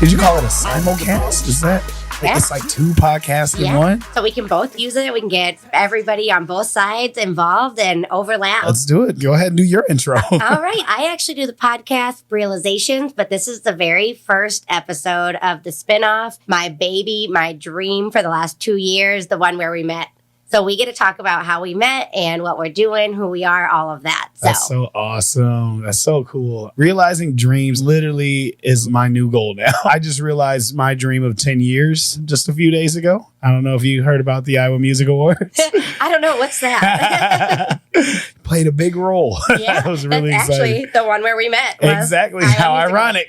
Did you call it a simulcast? Is that like it's like two podcasts in one? So we can both use it. We can get everybody on both sides involved and overlap. Let's do it. Go ahead and do your intro. All right. I actually do the podcast Realizations, but this is the very first episode of the spinoff, my baby, my dream for the last 2 years, the one where we met. So we get to talk about how we met and what we're doing, who we are, all of that. That's so awesome. That's so cool. Realizing dreams literally is my new goal now. I just realized my dream of 10 years just a few days ago. I don't know if you heard about the Iowa Music Awards. I don't know. What's that? Played a big role. Yeah, I was really that's excited. actually the one where we met. Exactly. How ironic.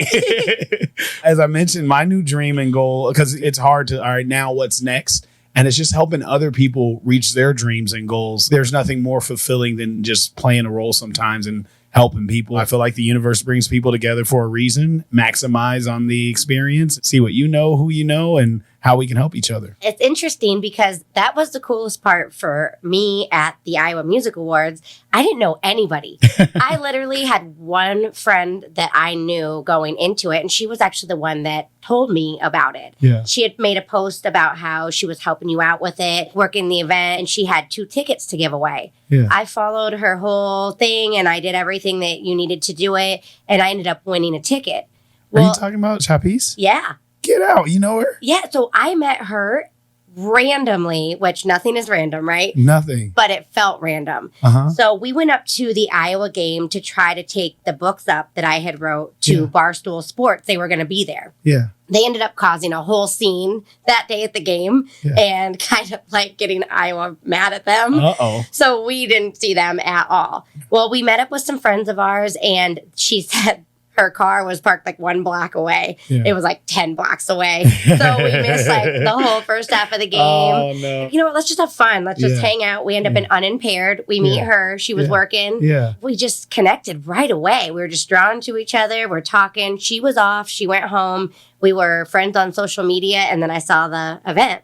As I mentioned, my new dream and goal, because it's hard to, all right, now what's next? And it's just helping other people reach their dreams and goals. There's nothing more fulfilling than just playing a role sometimes and helping people. I feel like the universe brings people together for a reason. Maximize on the experience. See what you know, who you know, and how we can help each other. It's interesting because that was the coolest part for me at the Iowa Music Awards. I didn't know anybody. I literally had one friend that I knew going into it, and she was actually the one that told me about it. Yeah. She had made a post about how she was helping you out with it, working the event, and she had 2 tickets to give away. Yeah. I followed her whole thing, and I did everything that you needed to do it, and I ended up winning a ticket. Are you talking about Chapis? Yeah. Get out. You know her? Yeah. So I met her randomly, which nothing is random, right? Nothing. But it felt random. Uh-huh. So we went up to the Iowa game to try to take the books up that I had wrote to Barstool Sports. They were going to be there. Yeah. They ended up causing a whole scene that day at the game and kind of like getting Iowa mad at them. Uh-oh. So we didn't see them at all. Well, we met up with some friends of ours, and she said her car was parked like 1 block away. Yeah. It was like 10 blocks away. So we missed like the whole first half of the game. Oh, no. You know what? Let's just have fun. Let's just hang out. We end up in Unimpaired. We meet her. She was working. Yeah. We just connected right away. We were just drawn to each other. We're talking. She was off. She went home. We were friends on social media. And then I saw the event.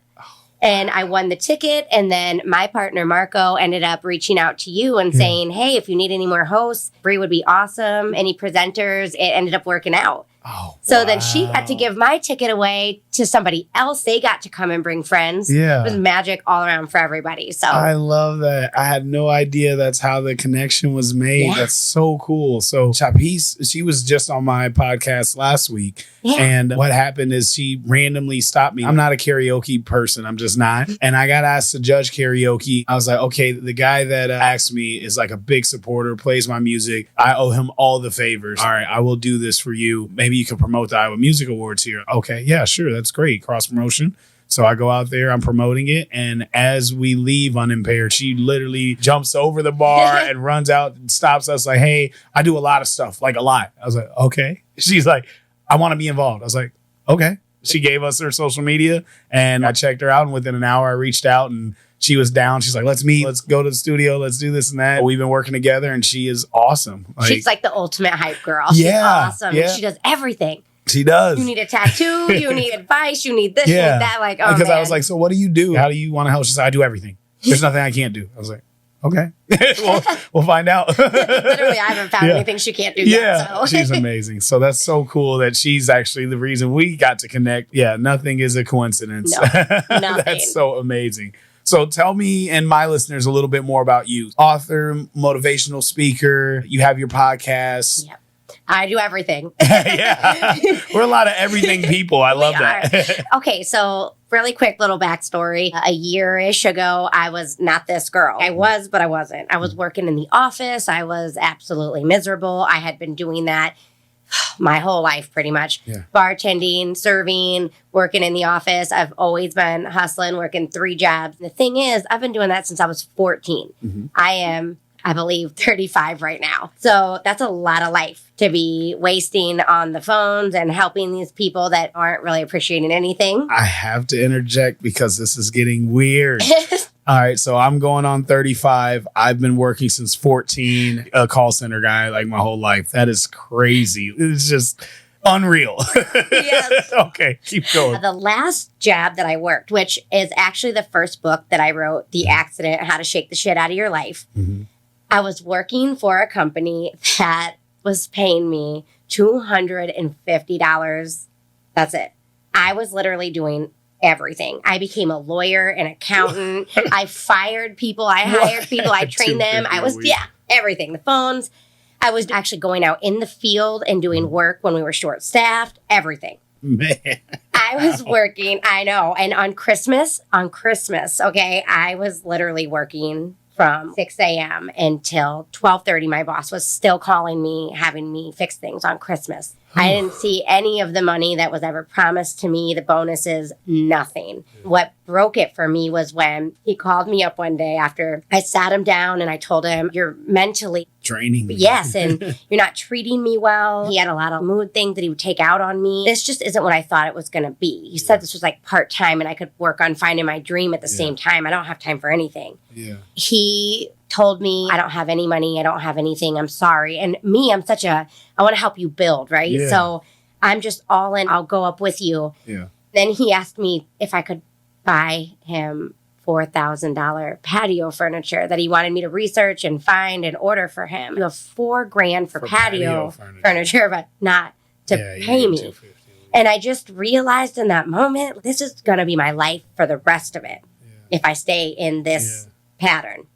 And I won the ticket. And then my partner, Marco, ended up reaching out to you and saying, hey, if you need any more hosts, Bree would be awesome. Any presenters, it ended up working out. Oh, so then she got to give my ticket away to somebody else. They got to come and bring friends. Yeah. It was magic all around for everybody. So I love that. I had no idea that's how the connection was made. Yeah. That's so cool. So Chapis, she was just on my podcast last week. Yeah. And what happened is she randomly stopped me. I'm not a karaoke person. I'm just not. And I got asked to judge karaoke. I was like, okay, the guy that asked me is like a big supporter, plays my music. I owe him all the favors. All right, I will do this for you. Maybe you can promote the Iowa Music Awards here. Okay, yeah, sure. That's great. Cross promotion. So I go out there, I'm promoting it. And as we leave Unimpaired, she literally jumps over the bar and runs out and stops us like, hey, I do a lot of stuff, like a lot. I was like, okay. She's like, I want to be involved. I was like, okay. She gave us her social media and I checked her out. And within an hour, I reached out and she was down. She's like, let's meet. Let's go to the studio. Let's do this and that. We've been working together and she is awesome. she's like the ultimate hype girl. She's awesome. Yeah. She does everything. She does. You need a tattoo. You need advice. You need this. You need that. Like, oh, because man. I was like, so what do you do? How do you want to help? She said, I do everything. There's nothing I can't do. I was like, okay. we'll find out. Literally, I haven't found anything she can't do yet. So. She's amazing. So that's so cool that she's actually the reason we got to connect. Yeah, nothing is a coincidence. No, nothing. That's so amazing. So tell me and my listeners a little bit more about you. Author, motivational speaker, you have your podcast. Yep. I do everything. Yeah. We're a lot of everything people. I love that. Okay, so really quick little backstory. A year-ish ago, I was not this girl. I was, but I wasn't. I was working in the office. I was absolutely miserable. I had been doing that my whole life pretty much. Yeah. Bartending, serving, working in the office. I've always been hustling, working 3 jobs. And the thing is, I've been doing that since I was 14. Mm-hmm. I am, I believe, 35 right now. So that's a lot of life to be wasting on the phones and helping these people that aren't really appreciating anything. I have to interject because this is getting weird. All right, so I'm going on 35. I've been working since 14, a call center guy like my whole life. That is crazy. It's just unreal. Yes. Okay, keep going. The last job that I worked, which is actually the first book that I wrote, The Accident, How to Shake the Shit Out of Your Life. Mm-hmm. I was working for a company that was paying me $250 That's it. I was literally doing everything. I became a lawyer, an accountant. I fired people. I hired people. I trained them. I was, everything. The phones. I was actually going out in the field and doing work when we were short staffed. Everything. Man. I was working. I know. And on Christmas, okay, I was literally working from 6 a.m. until 12:30. My boss was still calling me, having me fix things on Christmas. I didn't see any of the money that was ever promised to me, the bonuses, nothing. What broke it for me was when he called me up one day after I sat him down and I told him, you're mentally draining me. Yes, and you're not treating me well. He had a lot of mood things that he would take out on me. This just isn't what I thought it was going to be. You said this was like part-time and I could work on finding my dream at the same time. I don't have time for anything. Yeah. He told me, I don't have any money. I don't have anything. I'm sorry. And me, I want to help you build, right? Yeah. So I'm just all in. I'll go up with you. Yeah. Then he asked me if I could buy him $4,000 patio furniture that he wanted me to research and find and order for him. You have $4,000 for patio furniture, but not to pay me. $250. And I just realized in that moment, this is going to be my life for the rest of it if I stay in this pattern.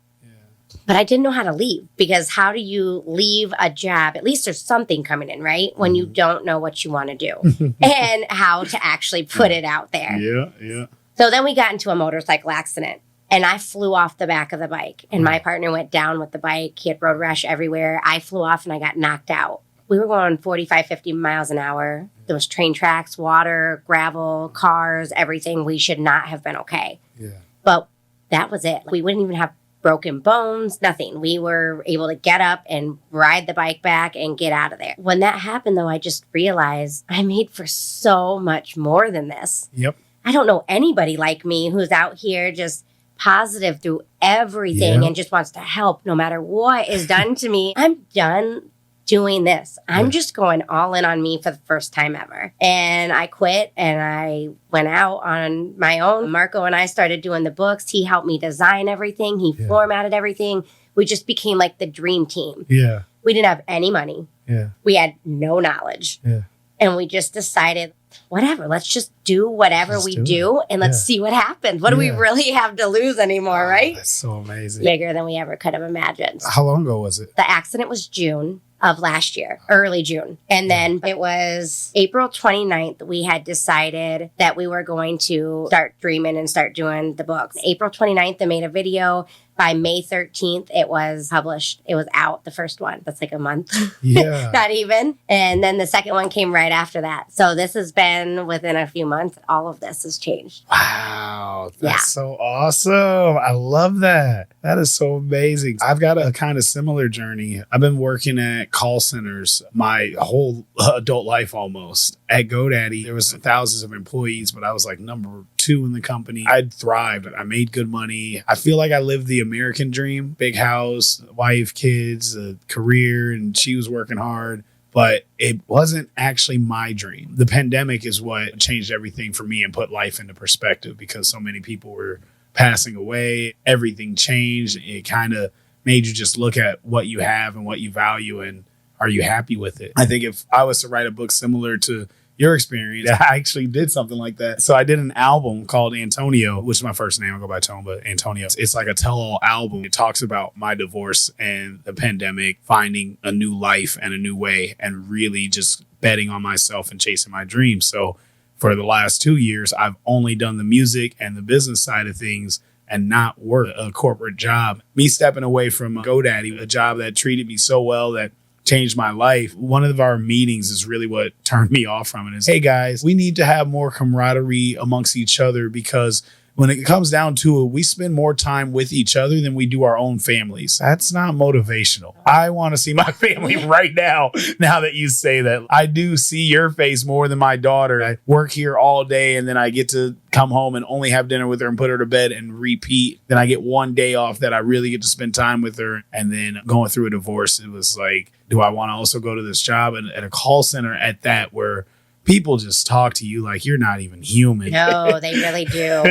But I didn't know how to leave, because how do you leave a job? At least there's something coming in, right? When you don't know what you want to do and how to actually put it out there. Yeah, yeah. So then we got into a motorcycle accident and I flew off the back of the bike and my partner went down with the bike. He had road rash everywhere. I flew off and I got knocked out. We were going 45, 50 miles an hour. There was train tracks, water, gravel, cars, everything. We should not have been okay. Yeah. But that was it. We wouldn't even have broken bones, nothing. We were able to get up and ride the bike back and get out of there. When that happened, though, I just realized I made for so much more than this. Yep. I don't know anybody like me who's out here just positive through everything and just wants to help no matter what is done to me. I'm done doing this. I'm just going all in on me for the first time ever. And I quit and I went out on my own. Marco and I started doing the books. He helped me design everything. He formatted everything. We just became like the dream team. Yeah. We didn't have any money. Yeah. We had no knowledge. Yeah. And we just decided, whatever, let's just do whatever we do and let's see what happens. What do we really have to lose anymore, right? That's so amazing. Bigger than we ever could have imagined. How long ago was it? The accident was June of last year, early June. And then it was April 29th, we had decided that we were going to start dreaming and start doing the books. April 29th, I made a video. By May 13th, it was published. It was out, the first one. That's like a month. Yeah. Not even. And then the second one came right after that. So this has been within a few months. All of this has changed. Wow. That's so awesome. I love that. That is so amazing. I've got a kind of similar journey. I've been working at call centers my whole adult life almost. At GoDaddy, there was thousands of employees, but I was like number 2 in the company. I'd thrived. I made good money. I feel like I lived the American dream. Big house, wife, kids, a career, and she was working hard. But it wasn't actually my dream. The pandemic is what changed everything for me and put life into perspective, because so many people were passing away. Everything changed. It kind of made you just look at what you have and what you value, and are you happy with it? I think if I was to write a book similar to your experience, I actually did something like that. So I did an album called Antonio, which is my first name. I go by Tone, but Antonio. It's like a tell-all album. It talks about my divorce and the pandemic, finding a new life and a new way, and really just betting on myself and chasing my dreams. So for the last 2 years, I've only done the music and the business side of things and not work a corporate job. Me stepping away from GoDaddy, a job that treated me so well, that changed my life. One of our meetings is really what turned me off from it. Is, hey guys, we need to have more camaraderie amongst each other, because when it comes down to it, we spend more time with each other than we do our own families. That's not motivational. I want to see my family right now that you say that. I do see your face more than my daughter. I work here all day and then I get to come home and only have dinner with her and put her to bed and repeat. Then I get one day off that I really get to spend time with her. And then going through a divorce, it was like, do I want to also go to this job and at a call center at that, where people just talk to you like you're not even human. No, they really do.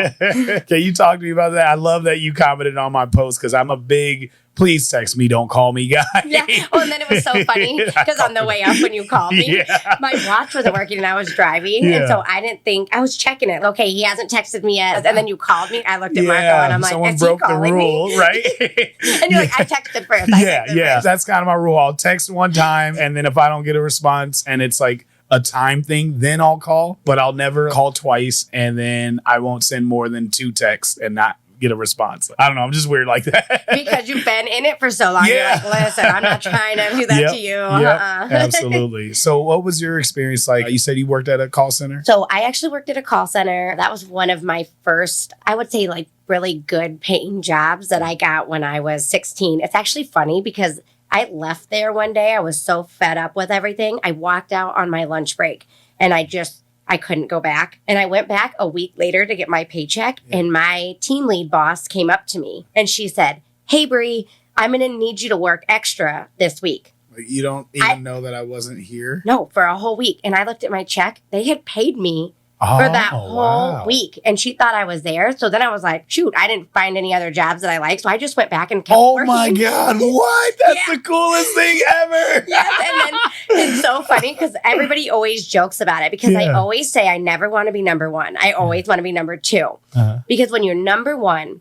Can you talk to me about that? I love that you commented on my post because I'm a big please text me, don't call me guy. Yeah. Oh, and then it was so funny because on the way up when you called me, my watch wasn't working and I was driving. And so I didn't think, I was checking it. Okay, he hasn't texted me yet. And then you called me. I looked at Marco and I'm like, someone is broke he calling the rule, me? right? And you're like, I texted first. First. That's kind of my rule. I'll text one time and then if I don't get a response and it's like a time thing, then I'll call. But I'll never call twice and then I won't send more than 2 texts and not get a response. I don't know. I'm just weird like that. Because you've been in it for so long. Yeah. You're like, listen, I'm not trying to do that to you. Absolutely. So what was your experience like? You said you worked at a call center? So I actually worked at a call center. That was one of my first, I would say, like really good paying jobs that I got when I was 16. It's actually funny because I left there one day. I was so fed up with everything. I walked out on my lunch break and I couldn't go back. And I went back a week later to get my paycheck. And my team lead boss came up to me and she said, hey, Bree, I'm going to need you to work extra this week. You don't even know that I wasn't here? No, for a whole week. And I looked at my check. They had paid me for that whole week. And she thought I was there. So then I was like, shoot, I didn't find any other jobs that I liked. So I just went back and kept working. Oh my God. What? That's the coolest thing ever. Yes. And then it's so funny because everybody always jokes about it because I always say I never want to be number one. I always want to be number 2. Because when you're number 1,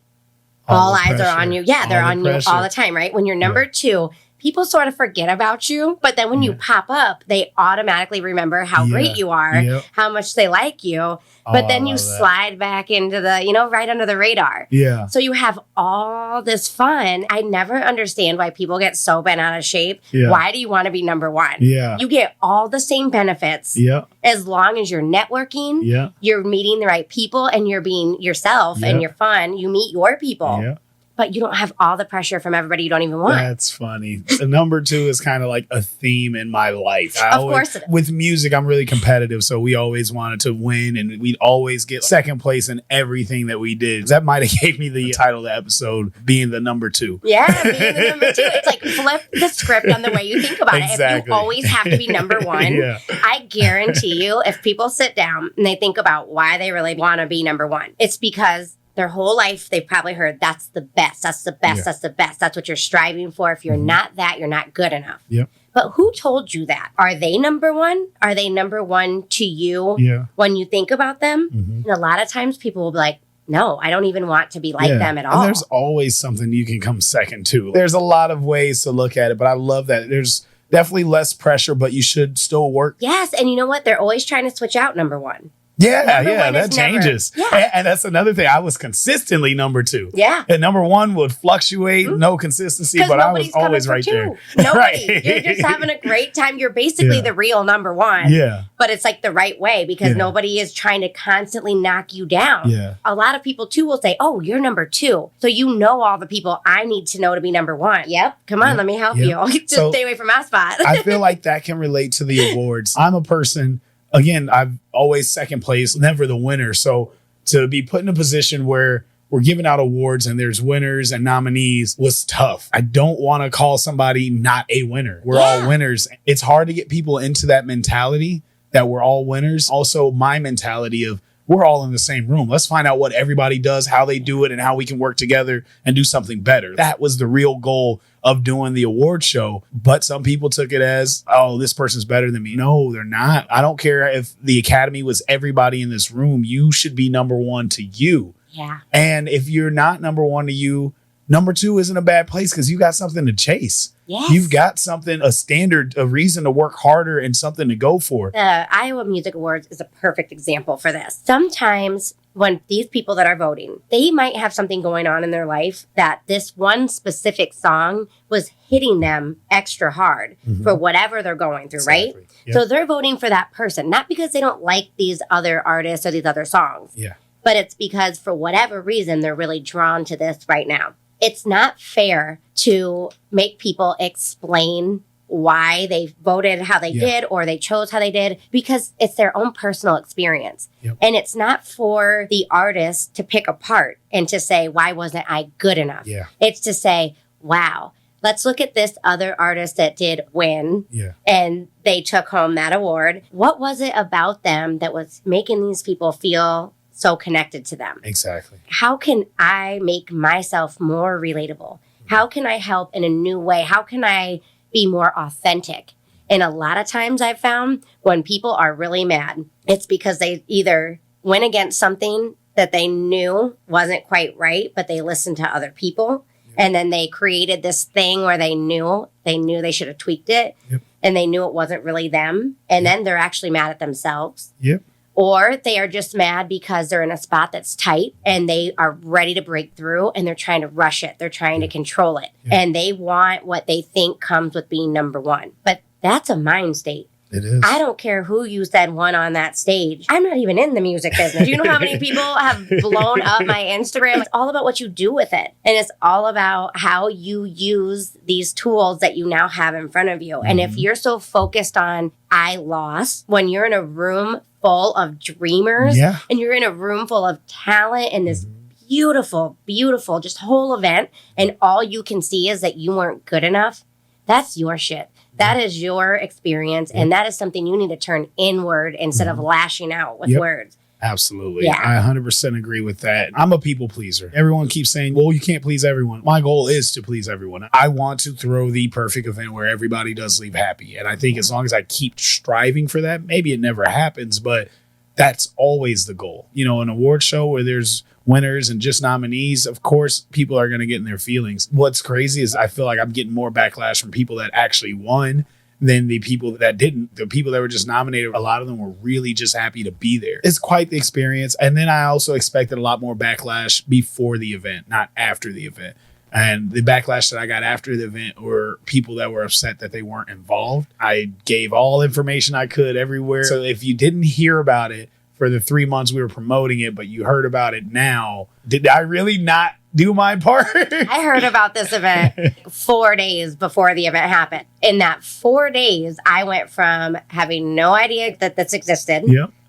all eyes are on you. Yeah, they're on you all the time, right? When you're number 2, people sort of forget about you. But then when you pop up, they automatically remember how great you are, how much they like you. But then you slide back into the, right under the radar. Yeah. So you have all this fun. I never understand why people get so bent out of shape. Yeah. Why do you want to be number 1? Yeah. You get all the same benefits. Yeah. As long as you're networking, you're meeting the right people and you're being yourself and you're fun. You meet your people. Yeah. But you don't have all the pressure from everybody you don't even want. That's funny. The number 2 is kind of like a theme in my life. Of course it is. With music, I'm really competitive, so we always wanted to win, and we'd always get second place in everything that we did. That might have gave me the title of the episode, being the number 2. Yeah, being the number 2. It's like flip the script on the way you think about it. If you always have to be number 1, I guarantee you, if people sit down and they think about why they really want to be number 1, it's because their whole life, they've probably heard that's the best, that's the best, that's the best. That's what you're striving for. If you're not that, you're not good enough. Yep. But who told you that? Are they number 1? Are they number 1 to you when you think about them? And a lot of times people will be like, no, I don't even want to be like them at all. And there's always something you can come second to. There's a lot of ways to look at it, but I love that. There's definitely less pressure, but you should still work. Yes. And you know what? They're always trying to switch out number 1. That changes. And that's another thing. I was consistently number 2. Yeah. And number 1 would fluctuate, no consistency, but I was always right there. Nobody. You're just having a great time. You're basically the real number 1. Yeah. But it's like the right way because nobody is trying to constantly knock you down. Yeah. A lot of people too will say, oh, you're number 2. So you know all the people I need to know to be number 1. Yep. Come on, let me help you. Just stay away from my spot. I feel like that can relate to the awards. I'm a person, again, I've always second place, never the winner. So to be put in a position where we're giving out awards and there's winners and nominees was tough. I don't want to call somebody not a winner. We're all winners. It's hard to get people into that mentality that we're all winners. Also, my mentality of we're all in the same room. Let's find out what everybody does, how they do it, and how we can work together and do something better. That was the real goal of doing the award show. But some people took it as, oh, this person's better than me. No, they're not. I don't care if the Academy was everybody in this room. You should be number 1 to you. Yeah. And if you're not number 1 to you, number 2 isn't a bad place because you got something to chase. Yes. You've got something, a standard, a reason to work harder and something to go for. The Iowa Music Awards is a perfect example for this. Sometimes when these people that are voting, they might have something going on in their life that this one specific song was hitting them extra hard for whatever they're going through, right? Yep. So they're voting for that person, not because they don't like these other artists or these other songs. Yeah. But it's because for whatever reason, they're really drawn to this right now. It's not fair to make people explain why they voted how they did or they chose how they did because it's their own personal experience. Yep. And it's not for the artist to pick apart and to say, why wasn't I good enough? Yeah. It's to say, wow, let's look at this other artist that did win. Yeah. And they took home that award. What was it about them that was making these people feel so connected to them? Exactly. How can I make myself more relatable? How can I help in a new way? How can I be more authentic? And a lot of times I've found when people are really mad, it's because they either went against something that they knew wasn't quite right, but they listened to other people. And then they created this thing where they knew they should have tweaked it. Yep. And they knew it wasn't really them. And then they're actually mad at themselves. Yep. Or they are just mad because they're in a spot that's tight and they are ready to break through and they're trying to rush it. They're trying to control it. And they want what they think comes with being number one. But that's a mind state. It is. I don't care who you said won on that stage. I'm not even in the music business. You know how many people have blown up my Instagram? It's all about what you do with it. And it's all about how you use these tools that you now have in front of you. And if you're so focused on, I lost, when you're in a room full of dreamers and you're in a room full of talent and this beautiful, beautiful, just whole event, and all you can see is that you weren't good enough, that's your shit. That is your experience, and that is something you need to turn inward instead of lashing out with words. Absolutely. I 100% agree with that. I'm a people pleaser. Everyone keeps saying, well, you can't please everyone. My goal is to please everyone. I want to throw the perfect event where everybody does leave happy. And I think as long as I keep striving for that, maybe it never happens, but that's always the goal. You know, an award show where there's winners and just nominees, of course, people are going to get in their feelings. What's crazy is I feel like I'm getting more backlash from people that actually won than the people that didn't. The people that were just nominated, a lot of them were really just happy to be there. It's quite the experience. And then I also expected a lot more backlash before the event, not after the event. And the backlash that I got after the event were people that were upset that they weren't involved. I gave all information I could everywhere. So if you didn't hear about it for the 3 months we were promoting it, but you heard about it now, did I really not do my part? I heard about this event 4 days before the event happened. In that 4 days, I went from having no idea that this existed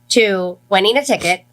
to winning a ticket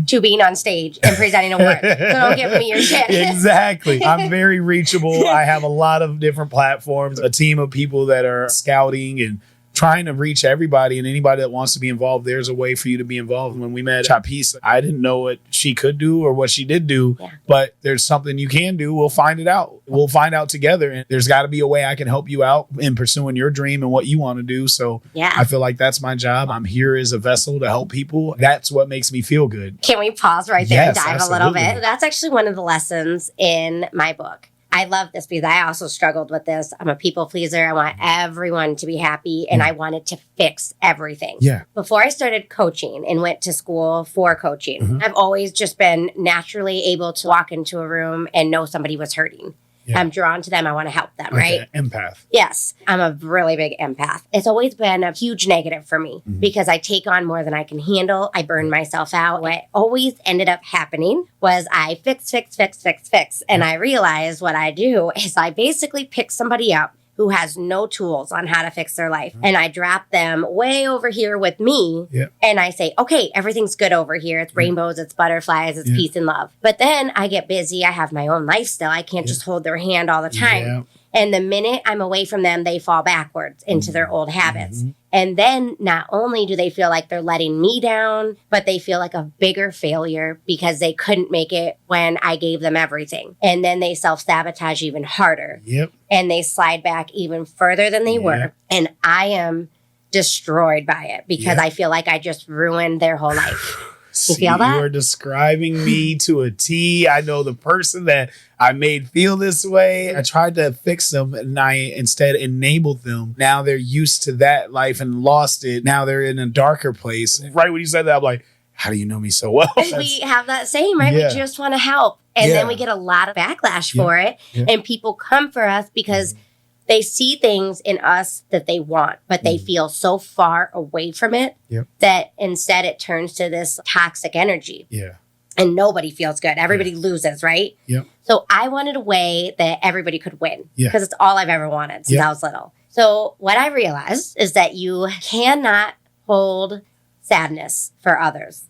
to being on stage and presenting awards. So don't give me your shit. Exactly. I'm very reachable. I have a lot of different platforms, a team of people that are scouting and trying to reach everybody, and anybody that wants to be involved, there's a way for you to be involved. When we met Chapis, I didn't know what she could do or what she did do, but there's something you can do. We'll find it out. We'll find out together. And there's got to be a way I can help you out in pursuing your dream and what you want to do. So I feel like that's my job. I'm here as a vessel to help people. That's what makes me feel good. Can we pause right there and dive a little bit? That's actually one of the lessons in my book. I love this because I also struggled with this. I'm a people pleaser. I want everyone to be happy and I wanted to fix everything. Before I started coaching and went to school for coaching, I've always just been naturally able to walk into a room and know somebody was hurting. I'm drawn to them. I want to help them, right? Empath. Yes. I'm a really big empath. It's always been a huge negative for me because I take on more than I can handle. I burn myself out. What always ended up happening was I fix. And I realized what I do is I basically pick somebody up who has no tools on how to fix their life. And I drop them way over here with me. And I say, okay, everything's good over here. It's rainbows, it's butterflies, it's peace and love. But then I get busy. I have my own life still. I can't just hold their hand all the time. And the minute I'm away from them, they fall backwards into their old habits. And then not only do they feel like they're letting me down, but they feel like a bigger failure because they couldn't make it when I gave them everything. And then they self-sabotage even harder. And they slide back even further than they were. And I am destroyed by it because I feel like I just ruined their whole life. You feel that? You are describing me to a T. I know the person that I made feel this way. I tried to fix them and I instead enabled them. Now they're used to that life and lost it. Now they're in a darker place. Right when you said that, I'm like, how do you know me so well? We have that saying, right? We just want to help. And then we get a lot of backlash for it. And people come for us because they see things in us that they want, but they feel so far away from it that instead it turns to this toxic energy. And nobody feels good. Everybody loses, right? So I wanted a way that everybody could win because it's all I've ever wanted since I was little. So what I realized is that you cannot hold sadness for others.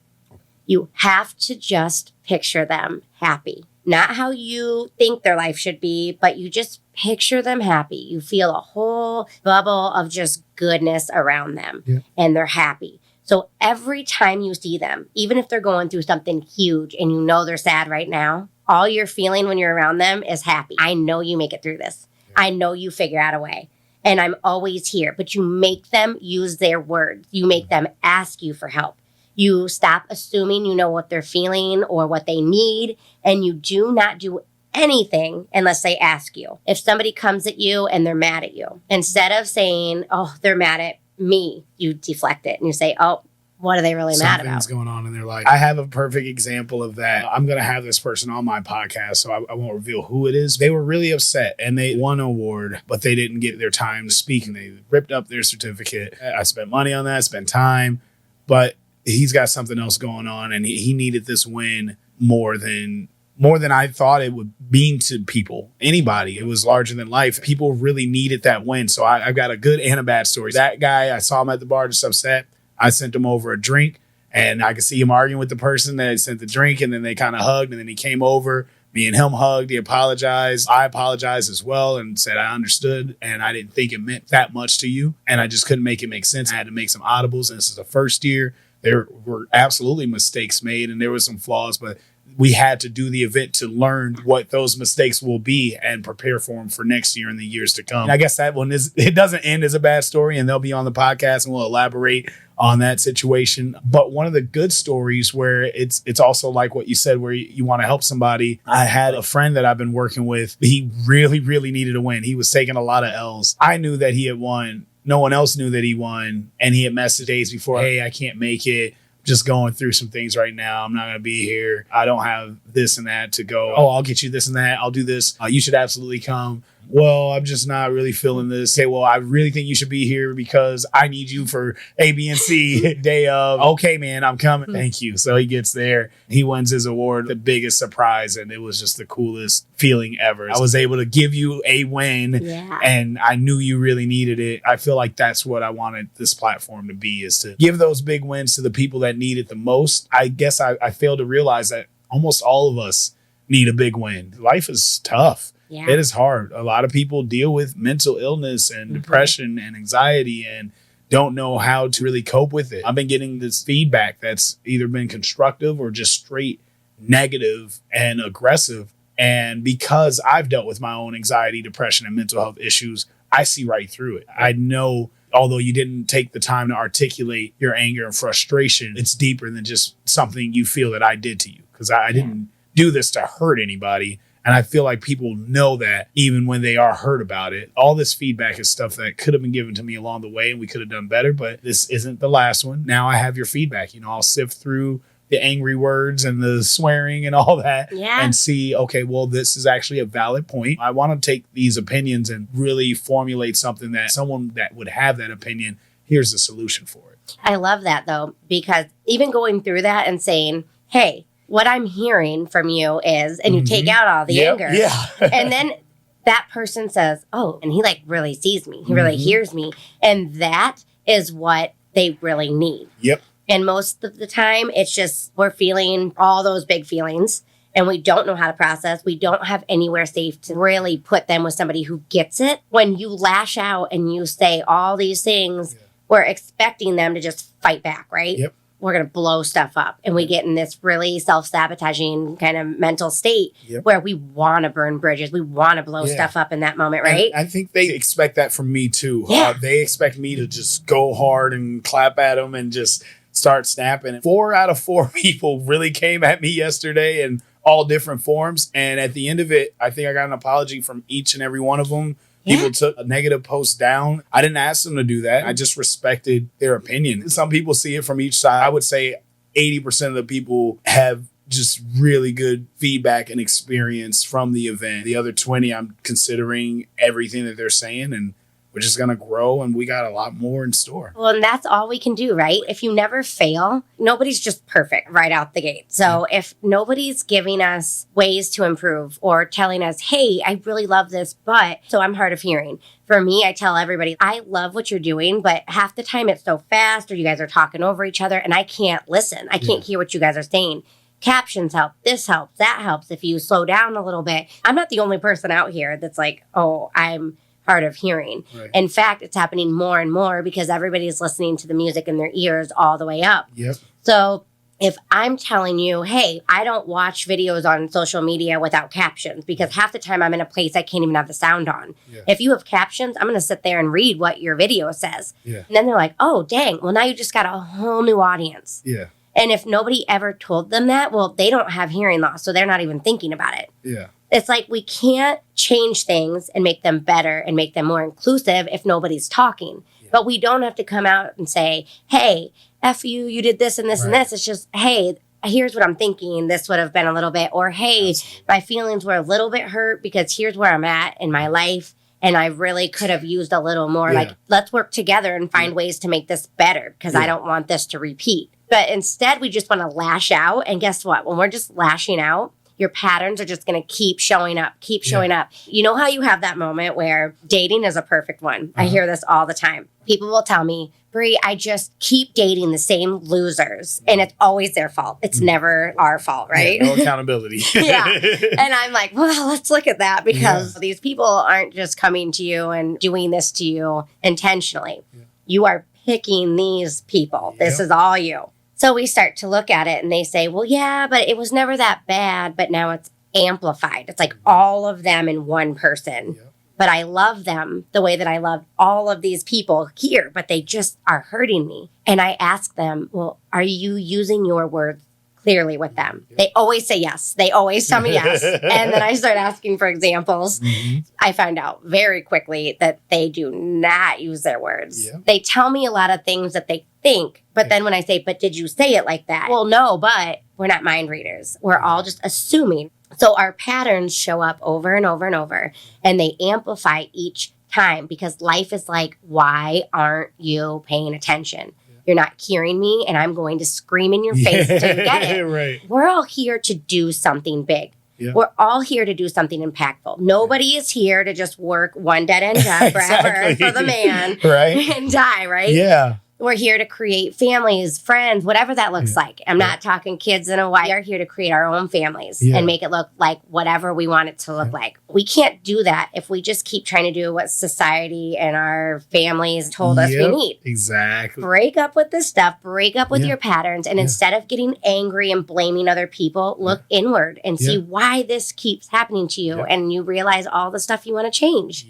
You have to just picture them happy. not how you think their life should be, but you just picture them happy. You feel a whole bubble of just goodness around them and they're happy. So every time you see them, even if they're going through something huge and you know they're sad right now, all you're feeling when you're around them is happy. I know you make it through this. I know you figure out a way. And I'm always here. But you make them use their words. You make them ask you for help. You stop assuming you know what they're feeling or what they need. And you do not do anything unless they ask you. If somebody comes at you and they're mad at you, instead of saying, oh, they're mad at me, you deflect it and you say, oh, what are they really mad about? Something's going on in their life. I have a perfect example of that. I'm going to have this person on my podcast, so I won't reveal who it is. They were really upset and they won an award, but they didn't get their time to speak and they ripped up their certificate. I spent money on that, spent time, but he's got something else going on and he needed this win more than I thought it would mean to people, anybody. It was larger than life. People really needed that win. So I've got a good and a bad story. That guy, I saw him at the bar just upset. I sent him over a drink and I could see him arguing with the person that sent the drink and then they kind of hugged and then he came over. Me and him hugged. He apologized. I apologized as well and said I understood and I didn't think it meant that much to you. And I just couldn't make it make sense. I had to make some audibles and this is the first year. There were absolutely mistakes made and there were some flaws, but we had to do the event to learn what those mistakes will be and prepare for them for next year and the years to come. And I guess that one it doesn't end as a bad story and they'll be on the podcast and we'll elaborate on that situation. But one of the good stories where it's also like what you said, where you want to help somebody. I had a friend that I've been working with. He really, really needed a win. He was taking a lot of L's. I knew that he had won. No one else knew that he won. And he had messaged days before, hey, I can't make it. Just going through some things right now. I'm not going to be here. I don't have this and that to go. Oh, I'll get you this and that. I'll do this. You should absolutely come. Well, I'm just not really feeling this. Okay, well, I really think you should be here because I need you for A, B, and C day of. Okay, man, I'm coming. Thank you. So he gets there. He wins his award, the biggest surprise. And it was just the coolest feeling ever. I was able to give you a win and I knew you really needed it. I feel like that's what I wanted this platform to be, is to give those big wins to the people that need it the most. I guess I failed to realize that almost all of us need a big win. Life is tough. Yeah. It is hard. A lot of people deal with mental illness and depression and anxiety and don't know how to really cope with it. I've been getting this feedback that's either been constructive or just straight negative and aggressive. And because I've dealt with my own anxiety, depression, and mental health issues, I see right through it. I know, although you didn't take the time to articulate your anger and frustration, it's deeper than just something you feel that I did to you, because I didn't do this to hurt anybody. And I feel like people know that even when they are hurt about it. All this feedback is stuff that could have been given to me along the way and we could have done better, but this isn't the last one. Now I have your feedback. You know, I'll sift through the angry words and the swearing and all that and see, okay, well, this is actually a valid point. I want to take these opinions and really formulate something that someone that would have that opinion, here's the solution for it. I love that though, because even going through that and saying, hey, what I'm hearing from you is, and you take out all the anger. Yeah. And then that person says, oh, and he like really sees me. He really hears me. And that is what they really need. Yep. And most of the time, it's just we're feeling all those big feelings and we don't know how to process. We don't have anywhere safe to really put them with somebody who gets it. When you lash out and you say all these things, we're expecting them to just fight back, right? Yep. We're going to blow stuff up. And we get in this really self-sabotaging kind of mental state where we want to burn bridges. We want to blow stuff up in that moment, right? And I think they expect that from me too. They expect me to just go hard and clap at them and just start snapping. 4 out of 4 people really came at me yesterday in all different forms. And at the end of it, I think I got an apology from each and every one of them. People took a negative post down. I didn't ask them to do that. I just respected their opinion. Some people see it from each side. I would say 80% of the people have just really good feedback and experience from the event. The other 20, I'm considering everything that they're saying, and we're just going to grow, and we got a lot more in store. Well, and that's all we can do, right? If you never fail, nobody's just perfect right out the gate. So if nobody's giving us ways to improve or telling us, hey, I really love this, but so I'm hard of hearing. For me, I tell everybody, I love what you're doing, but half the time it's so fast or you guys are talking over each other and I can't listen. I can't hear what you guys are saying. Captions help. This helps. That helps. If you slow down a little bit. I'm not the only person out here that's like, oh, I'm hard of hearing. Right. In fact, it's happening more and more because everybody's listening to the music in their ears all the way up. Yep. So if I'm telling you, hey, I don't watch videos on social media without captions because half the time I'm in a place I can't even have the sound on. Yeah. If you have captions, I'm going to sit there and read what your video says. Yeah. And then they're like, oh, dang. Well, now you just got a whole new audience. Yeah. And if nobody ever told them that, well, they don't have hearing loss. So they're not even thinking about it. Yeah. It's like we can't change things and make them better and make them more inclusive if nobody's talking. Yeah. But we don't have to come out and say, hey, F you, you did this and this and this. It's just, hey, here's what I'm thinking. This would have been a little bit, or hey, my feelings were a little bit hurt because here's where I'm at in my life. And I really could have used a little more. Like, let's work together and find ways to make this better because I don't want this to repeat. But instead, we just want to lash out. And guess what? When we're just lashing out, your patterns are just going to keep showing up, keep showing up. You know how you have that moment where dating is a perfect one? I hear this all the time. People will tell me, Brie, I just keep dating the same losers. And it's always their fault. It's never our fault, right? Yeah, no accountability. And I'm like, well, let's look at that because these people aren't just coming to you and doing this to you intentionally. You are picking these people. This is all you. So we start to look at it and they say, well, yeah, but it was never that bad, but now it's amplified. It's like all of them in one person. But I love them the way that I love all of these people here, but they just are hurting me. And I ask them, well, are you using your words clearly with them? They always say yes. They always tell me yes. And then I start asking for examples. I found out very quickly that they do not use their words. They tell me a lot of things that they think, but then when I say, but did you say it like that? Well, no, but we're not mind readers. We're all just assuming. So our patterns show up over and over and over, and they amplify each time because life is like, why aren't you paying attention? You're not hearing me, and I'm going to scream in your face till you get it. Right. We're all here to do something big. We're all here to do something impactful. Nobody is here to just work one dead-end job forever for the man and die, right? Yeah. We're here to create families, friends, whatever that looks like. I'm not talking kids and a wife. We are here to create our own families and make it look like whatever we want it to look like. We can't do that if we just keep trying to do what society and our families told us we need. Exactly. Break up with this stuff. Break up with your patterns. And instead of getting angry and blaming other people, look inward and see why this keeps happening to you. And you realize all the stuff you want to change.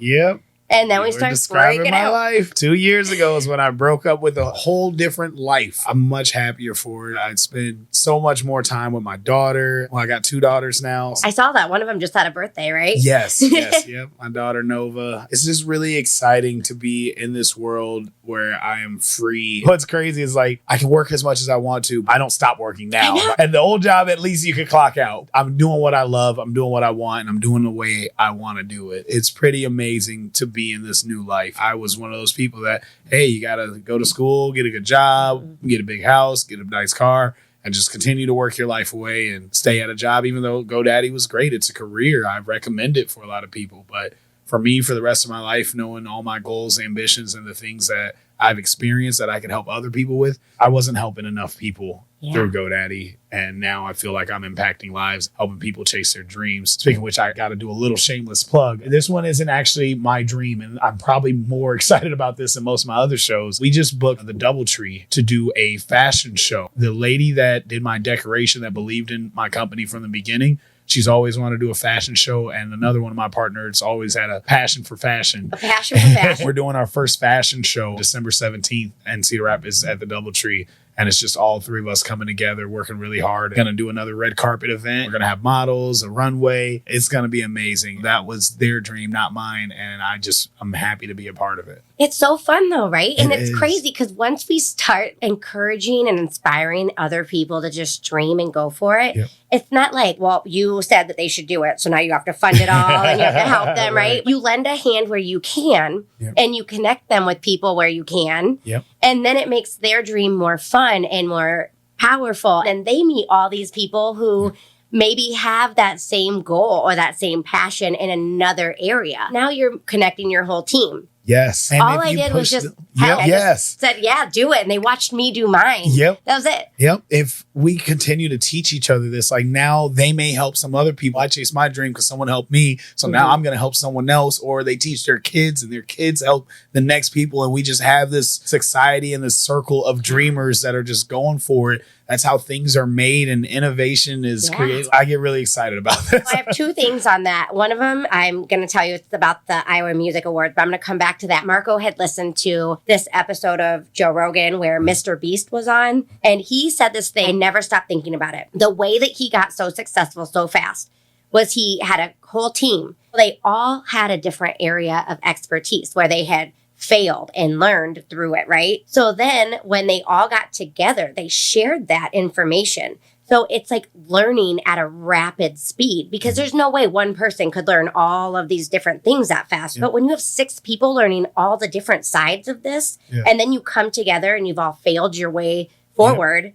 And then we start describing my life. 2 years ago is when I broke up with a whole different life. I'm much happier for it. I'd spend so much more time with my daughter. Well, I got 2 daughters now. I saw that. One of them just had a birthday, right? Yes. Yep. My daughter, Nova. It's just really exciting to be in this world where I am free. What's crazy is like, I can work as much as I want to. I don't stop working now. And the old job, at least you could clock out. I'm doing what I love. I'm doing what I want. And I'm doing the way I want to do it. It's pretty amazing to be in this new life. I was one of those people that, hey, you got to go to school, get a good job, get a big house, get a nice car, and just continue to work your life away and stay at a job. Even though GoDaddy was great, it's a career. I recommend it for a lot of people. But for me, for the rest of my life, knowing all my goals, ambitions, and the things that I've experienced that I can help other people with, I wasn't helping enough people through GoDaddy. And now I feel like I'm impacting lives, helping people chase their dreams. Speaking of which, I got to do a little shameless plug. This one isn't actually my dream, and I'm probably more excited about this than most of my other shows. We just booked the DoubleTree to do a fashion show. The lady that did my decoration, that believed in my company from the beginning, she's always wanted to do a fashion show. And another one of my partners always had a passion for fashion. A passion for fashion. We're doing our first fashion show December 17th in Cedar Rapids at the DoubleTree. And it's just all 3 of us coming together, working really hard. Going to do another red carpet event. We're going to have models, a runway. It's going to be amazing. That was their dream, not mine. And I'm happy to be a part of it. It's so fun though, right? And it's crazy because once we start encouraging and inspiring other people to just dream and go for it, it's not like, well, you said that they should do it, so now you have to fund it all and you have to help them, right? You lend a hand where you can and you connect them with people where you can. And then it makes their dream more fun and more powerful. And they meet all these people who maybe have that same goal or that same passion in another area. Now you're connecting your whole team. Yes. And all I did was just Yep. I Yes. said, yeah, do it. And they watched me do mine. Yep. That was it. Yep. If we continue to teach each other this, like now they may help some other people. I chased my dream because someone helped me. So now I'm going to help someone else, or they teach their kids and their kids help the next people. And we just have this society and this circle of dreamers that are just going for it. That's how things are made and innovation is created. I get really excited about this. I have two things on that. One of them, I'm going to tell you, it's about the Iowa Music Awards, but I'm going to come back to that. Marco had listened to this episode of Joe Rogan where Mr. Beast was on, and he said this thing. I never stopped thinking about it. The way that he got so successful so fast was he had a whole team. They all had a different area of expertise where they had failed and learned through it, right? So then when they all got together, they shared that information. So it's like learning at a rapid speed because there's no way one person could learn all of these different things that fast. But when you have 6 people learning all the different sides of this, and then you come together and you've all failed your way forward,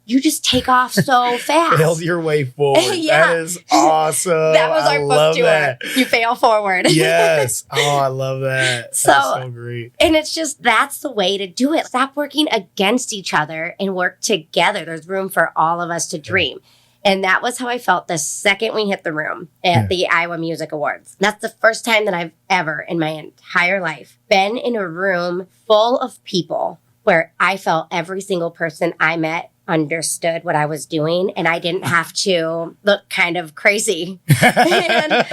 you just take off so fast. Failed your way forward. That is awesome. That was our book tour. You fail forward. Yes. Oh, I love that. That's so great. And it's just, that's the way to do it. Stop working against each other and work together. There's room for all of us to dream. And that was how I felt the second we hit the room at the Iowa Music Awards. That's the first time that I've ever in my entire life been in a room full of people where I felt every single person I met understood what I was doing and I didn't have to look kind of crazy. and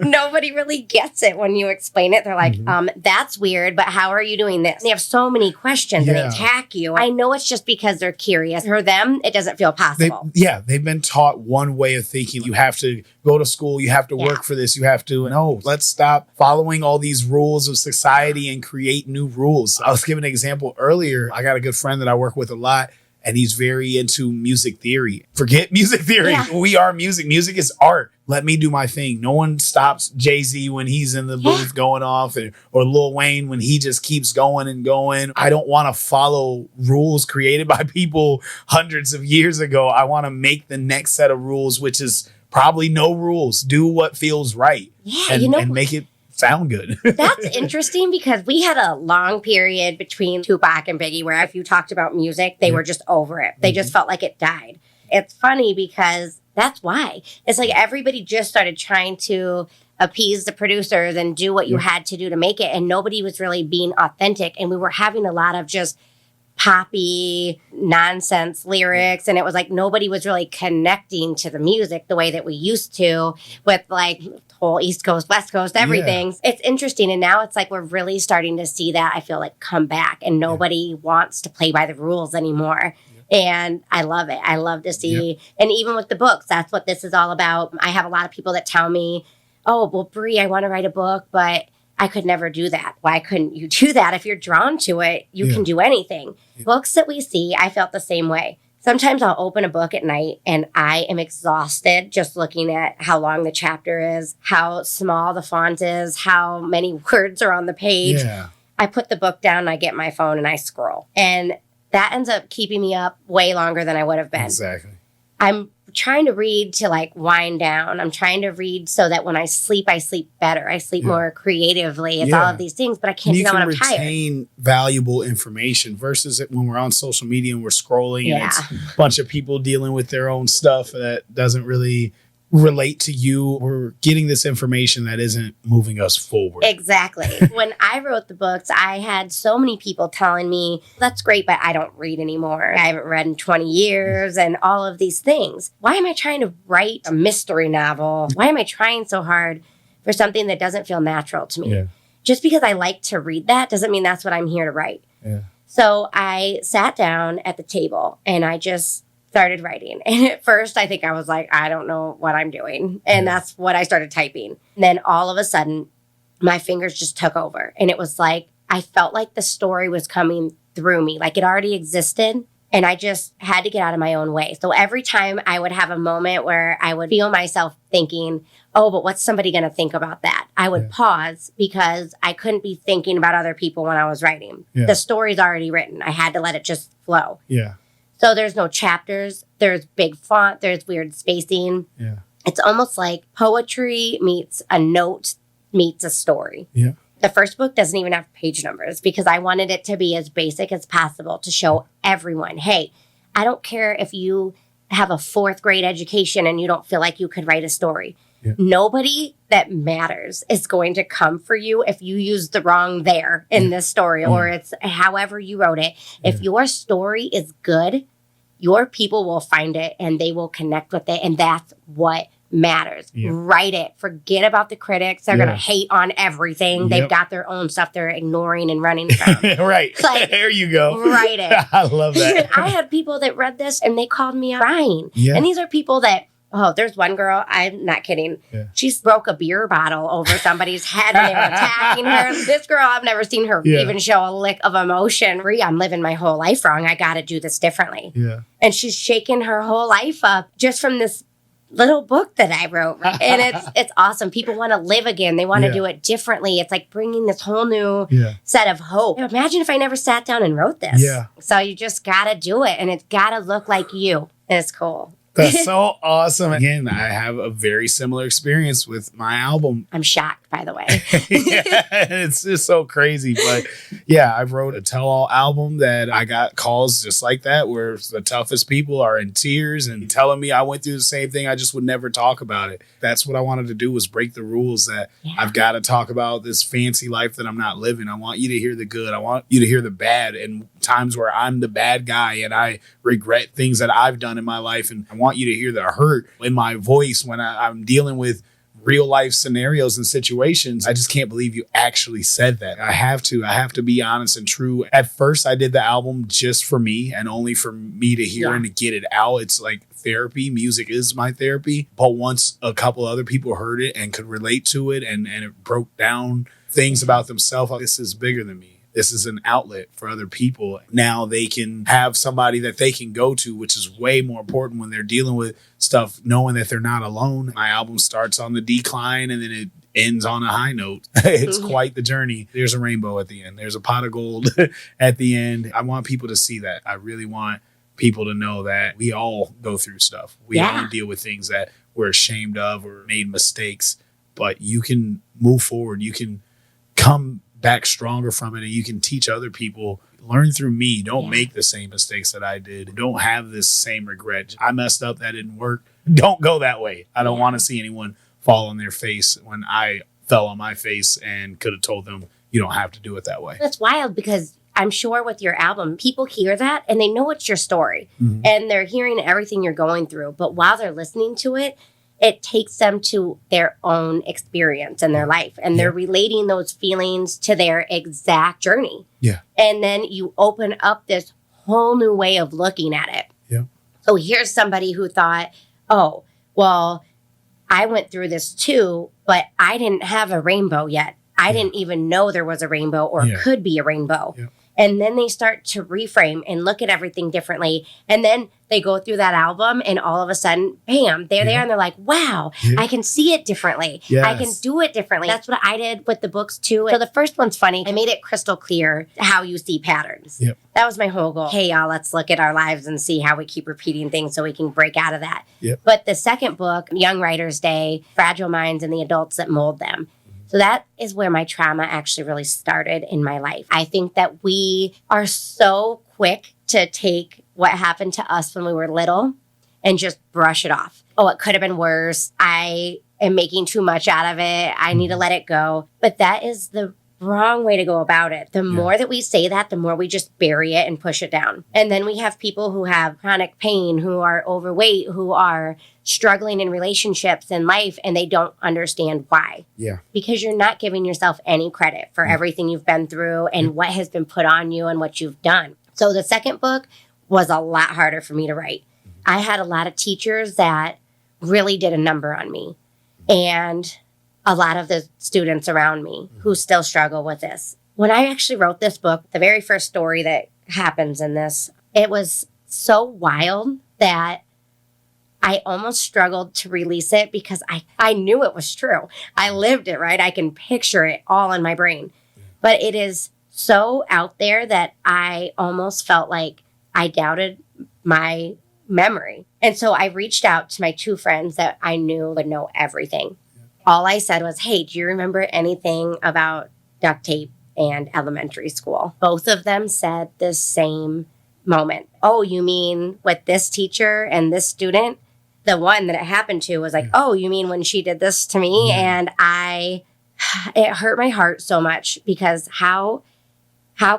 nobody really gets it when you explain it. They're like, that's weird, but how are you doing this? And they have so many questions and they attack you. I know it's just because they're curious. For them, it doesn't feel possible. They've been taught one way of thinking. You have to go to school. You have to work for this. You have to, no, let's stop following all these rules of society and create new rules. I was giving an example earlier. I got a good friend that I work with a lot. And he's very into music theory. Forget music theory. We are music. Music is art. Let me do my thing. No one stops Jay-Z when he's in the booth going off, or Lil Wayne when he just keeps going and going. I don't want to follow rules created by people hundreds of years ago. I want to make the next set of rules, which is probably no rules. Do what feels right and make it sound good. That's interesting because we had a long period between Tupac and Biggie where if you talked about music, they were just over it. They just felt like it died. It's funny because that's why. It's like everybody just started trying to appease the producers and do what you had to do to make it. And nobody was really being authentic. And we were having a lot of just poppy nonsense lyrics, and it was like nobody was really connecting to the music the way that we used to with like whole East Coast, West Coast, everything. It's interesting, and now it's like we're really starting to see that, I feel like, come back, and nobody wants to play by the rules anymore. And I love it. I love to see, and even with the books, that's what this is all about. I have a lot of people that tell me, oh, well, Bree, I want to write a book, but I could never do that. Why couldn't you do that? If you're drawn to it, you can do anything. Books that we see, I felt the same way. Sometimes I'll open a book at night and I am exhausted just looking at how long the chapter is, how small the font is, how many words are on the page. I put the book down and I get my phone and I scroll. And that ends up keeping me up way longer than I would have been. Exactly. I'm trying to read to like wind down. I'm trying to read so that when I sleep better. I sleep more creatively. It's all of these things, but I can't do that when I'm tired. You can retain valuable information versus it when we're on social media and we're scrolling and it's a bunch of people dealing with their own stuff that doesn't really relate to you. We're getting this information that isn't moving us forward. Exactly. When I wrote the books, I had so many people telling me, that's great, but I don't read anymore. I haven't read in 20 years and all of these things. Why am I trying to write a mystery novel? Why am I trying so hard for something that doesn't feel natural to me? Just because I like to read that doesn't mean that's what I'm here to write. So I sat down at the table and I just started writing. And at first, I think I was like, I don't know what I'm doing. And that's what I started typing. And then all of a sudden, my fingers just took over. And it was like, I felt like the story was coming through me, like it already existed. And I just had to get out of my own way. So every time I would have a moment where I would feel myself thinking, oh, but what's somebody going to think about that? I would pause because I couldn't be thinking about other people when I was writing. The story's already written. I had to let it just flow. So there's no chapters, there's big font, there's weird spacing. It's almost like poetry meets a note meets a story. The first book doesn't even have page numbers because I wanted it to be as basic as possible to show everyone, hey, I don't care if you have a 4th grade education and you don't feel like you could write a story. Yeah. Nobody that matters is going to come for you if you use the wrong there in this story or it's however you wrote it. If your story is good, your people will find it and they will connect with it. And that's what matters. Write it. Forget about the critics. They're going to hate on everything. They've got their own stuff they're ignoring and running from. Right. Like, there you go. Write it. I love that. I had people that read this and they called me crying. Yeah. And these are people that, there's one girl, I'm not kidding. Yeah. She broke a beer bottle over somebody's head and they were attacking her. This girl, I've never seen her even show a lick of emotion. I'm living my whole life wrong. I got to do this differently. Yeah. And she's shaking her whole life up just from this little book that I wrote. And it's awesome. People want to live again. They want to do it differently. It's like bringing this whole new set of hope. Imagine if I never sat down and wrote this. Yeah. So you just got to do it. And it's got to look like you. And it's cool. That's so awesome. Again, I have a very similar experience with my album. I'm shocked, by the way. It's just so crazy. But yeah, I wrote a tell-all album that I got calls just like that where the toughest people are in tears and telling me I went through the same thing. I just would never talk about it. That's what I wanted to do, was break the rules that I've got to talk about this fancy life that I'm not living. I want you to hear the good. I want you to hear the bad, and times where I'm the bad guy and I regret things that I've done in my life. And I want you to hear the hurt in my voice when I'm dealing with real life scenarios and situations. I just can't believe you actually said that. I have to be honest and true. At first, I did the album just for me and only for me to hear and to get it out. It's like therapy. Music is my therapy. But once a couple other people heard it and could relate to it and it broke down things about themselves, this is bigger than me. This is an outlet for other people. Now they can have somebody that they can go to, which is way more important when they're dealing with stuff, knowing that they're not alone. My album starts on the decline and then it ends on a high note. It's quite the journey. There's a rainbow at the end. There's a pot of gold at the end. I want people to see that. I really want people to know that we all go through stuff. We all deal with things that we're ashamed of or made mistakes, but you can move forward. You can come back stronger from it, and you can teach other people. Learn through me. Don't make the same mistakes that I did. Don't have this same regret. I messed up. That didn't work. Don't go that way. I don't want to see anyone fall on their face when I fell on my face and could have told them, you don't have to do it that way. That's wild, because I'm sure with your album, people hear that and they know it's your story and they're hearing everything you're going through. But while they're listening to it, it takes them to their own experience in their life, and they're relating those feelings to their exact journey. Yeah. And then you open up this whole new way of looking at it. Yeah. So here's somebody who thought, oh, well, I went through this too, but I didn't have a rainbow yet. I didn't even know there was a rainbow or could be a rainbow. Yeah. And then they start to reframe and look at everything differently. And then they go through that album and all of a sudden, bam, they're there and they're like, wow, I can see it differently. Yes. I can do it differently. That's what I did with the books too. So the first one's funny. I made it crystal clear how you see patterns. Yep. That was my whole goal. Hey, y'all, let's look at our lives and see how we keep repeating things so we can break out of that. Yep. But the second book, Young Writers' Day, Fragile Minds and the Adults That Mold Them. So that is where my trauma actually really started in my life. I think that we are so quick to take what happened to us when we were little and just brush it off. Oh, it could have been worse. I am making too much out of it. I need to let it go. But that is the wrong way to go about it. The more that we say that, the more we just bury it and push it down. And then we have people who have chronic pain, who are overweight, who are struggling in relationships and life, and they don't understand why. Yeah. Because you're not giving yourself any credit for everything you've been through and what has been put on you and what you've done. So the second book was a lot harder for me to write. I had a lot of teachers that really did a number on me, and a lot of the students around me who still struggle with this. When I actually wrote this book, the very first story that happens in this, it was so wild that I almost struggled to release it because I knew it was true. I lived it, right? I can picture it all in my brain. But it is so out there that I almost felt like I doubted my memory. And so I reached out to my two friends that I knew would know everything. All I said was, hey, do you remember anything about duct tape and elementary school. Both of them said the same moment. Oh, you mean with this teacher and this student? The one that it happened to was like, oh, you mean when she did this to me? And it hurt my heart so much because how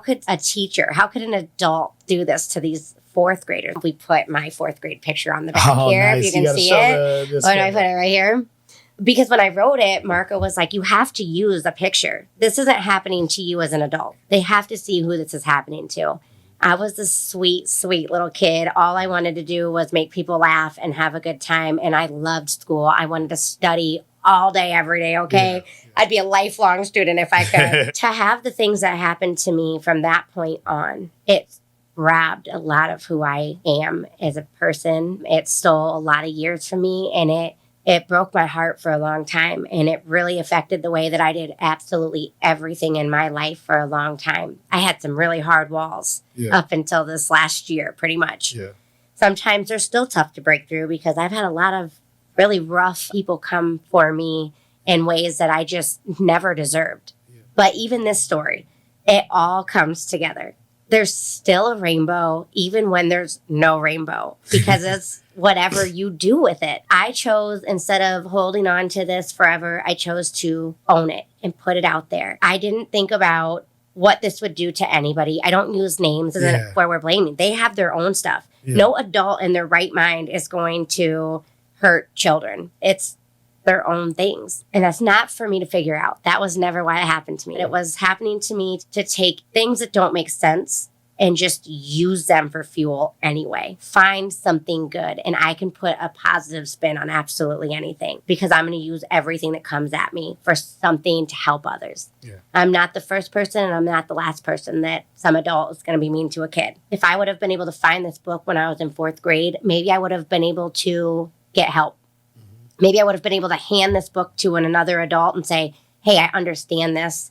could a teacher, how could an adult do this to these fourth graders? We put my fourth grade picture on the back here, nice. if you can see it. Why don't I put it right here? Because when I wrote it, Marco was like, you have to use a picture. This isn't happening to you as an adult. They have to see who this is happening to. I was this sweet, sweet little kid. All I wanted to do was make people laugh and have a good time. And I loved school. I wanted to study all day, every day, okay? Yeah. I'd be a lifelong student if I could. To have the things that happened to me from that point on, it robbed a lot of who I am as a person. It stole a lot of years from me, and it broke my heart for a long time, and it really affected the way that I did absolutely everything in my life for a long time. I had some really hard walls up until this last year, pretty much. Yeah. Sometimes they're still tough to break through because I've had a lot of really rough people come for me in ways that I just never deserved. Yeah. But even this story, it all comes together. There's still a rainbow, even when there's no rainbow, because it's whatever you do with it. I chose, instead of holding on to this forever, I chose to own it and put it out there. I didn't think about what this would do to anybody. I don't use names where we're blaming. They have their own stuff. Yeah. No adult in their right mind is going to hurt children. It's their own things. And that's not for me to figure out. That was never why it happened to me. It was happening to me to take things that don't make sense and just use them for fuel anyway. Find something good. And I can put a positive spin on absolutely anything because I'm going to use everything that comes at me for something to help others. Yeah. I'm not the first person and I'm not the last person that some adult is going to be mean to a kid. If I would have been able to find this book when I was in fourth grade, maybe I would have been able to get help. Maybe I would have been able to hand this book to another adult and say, hey, I understand this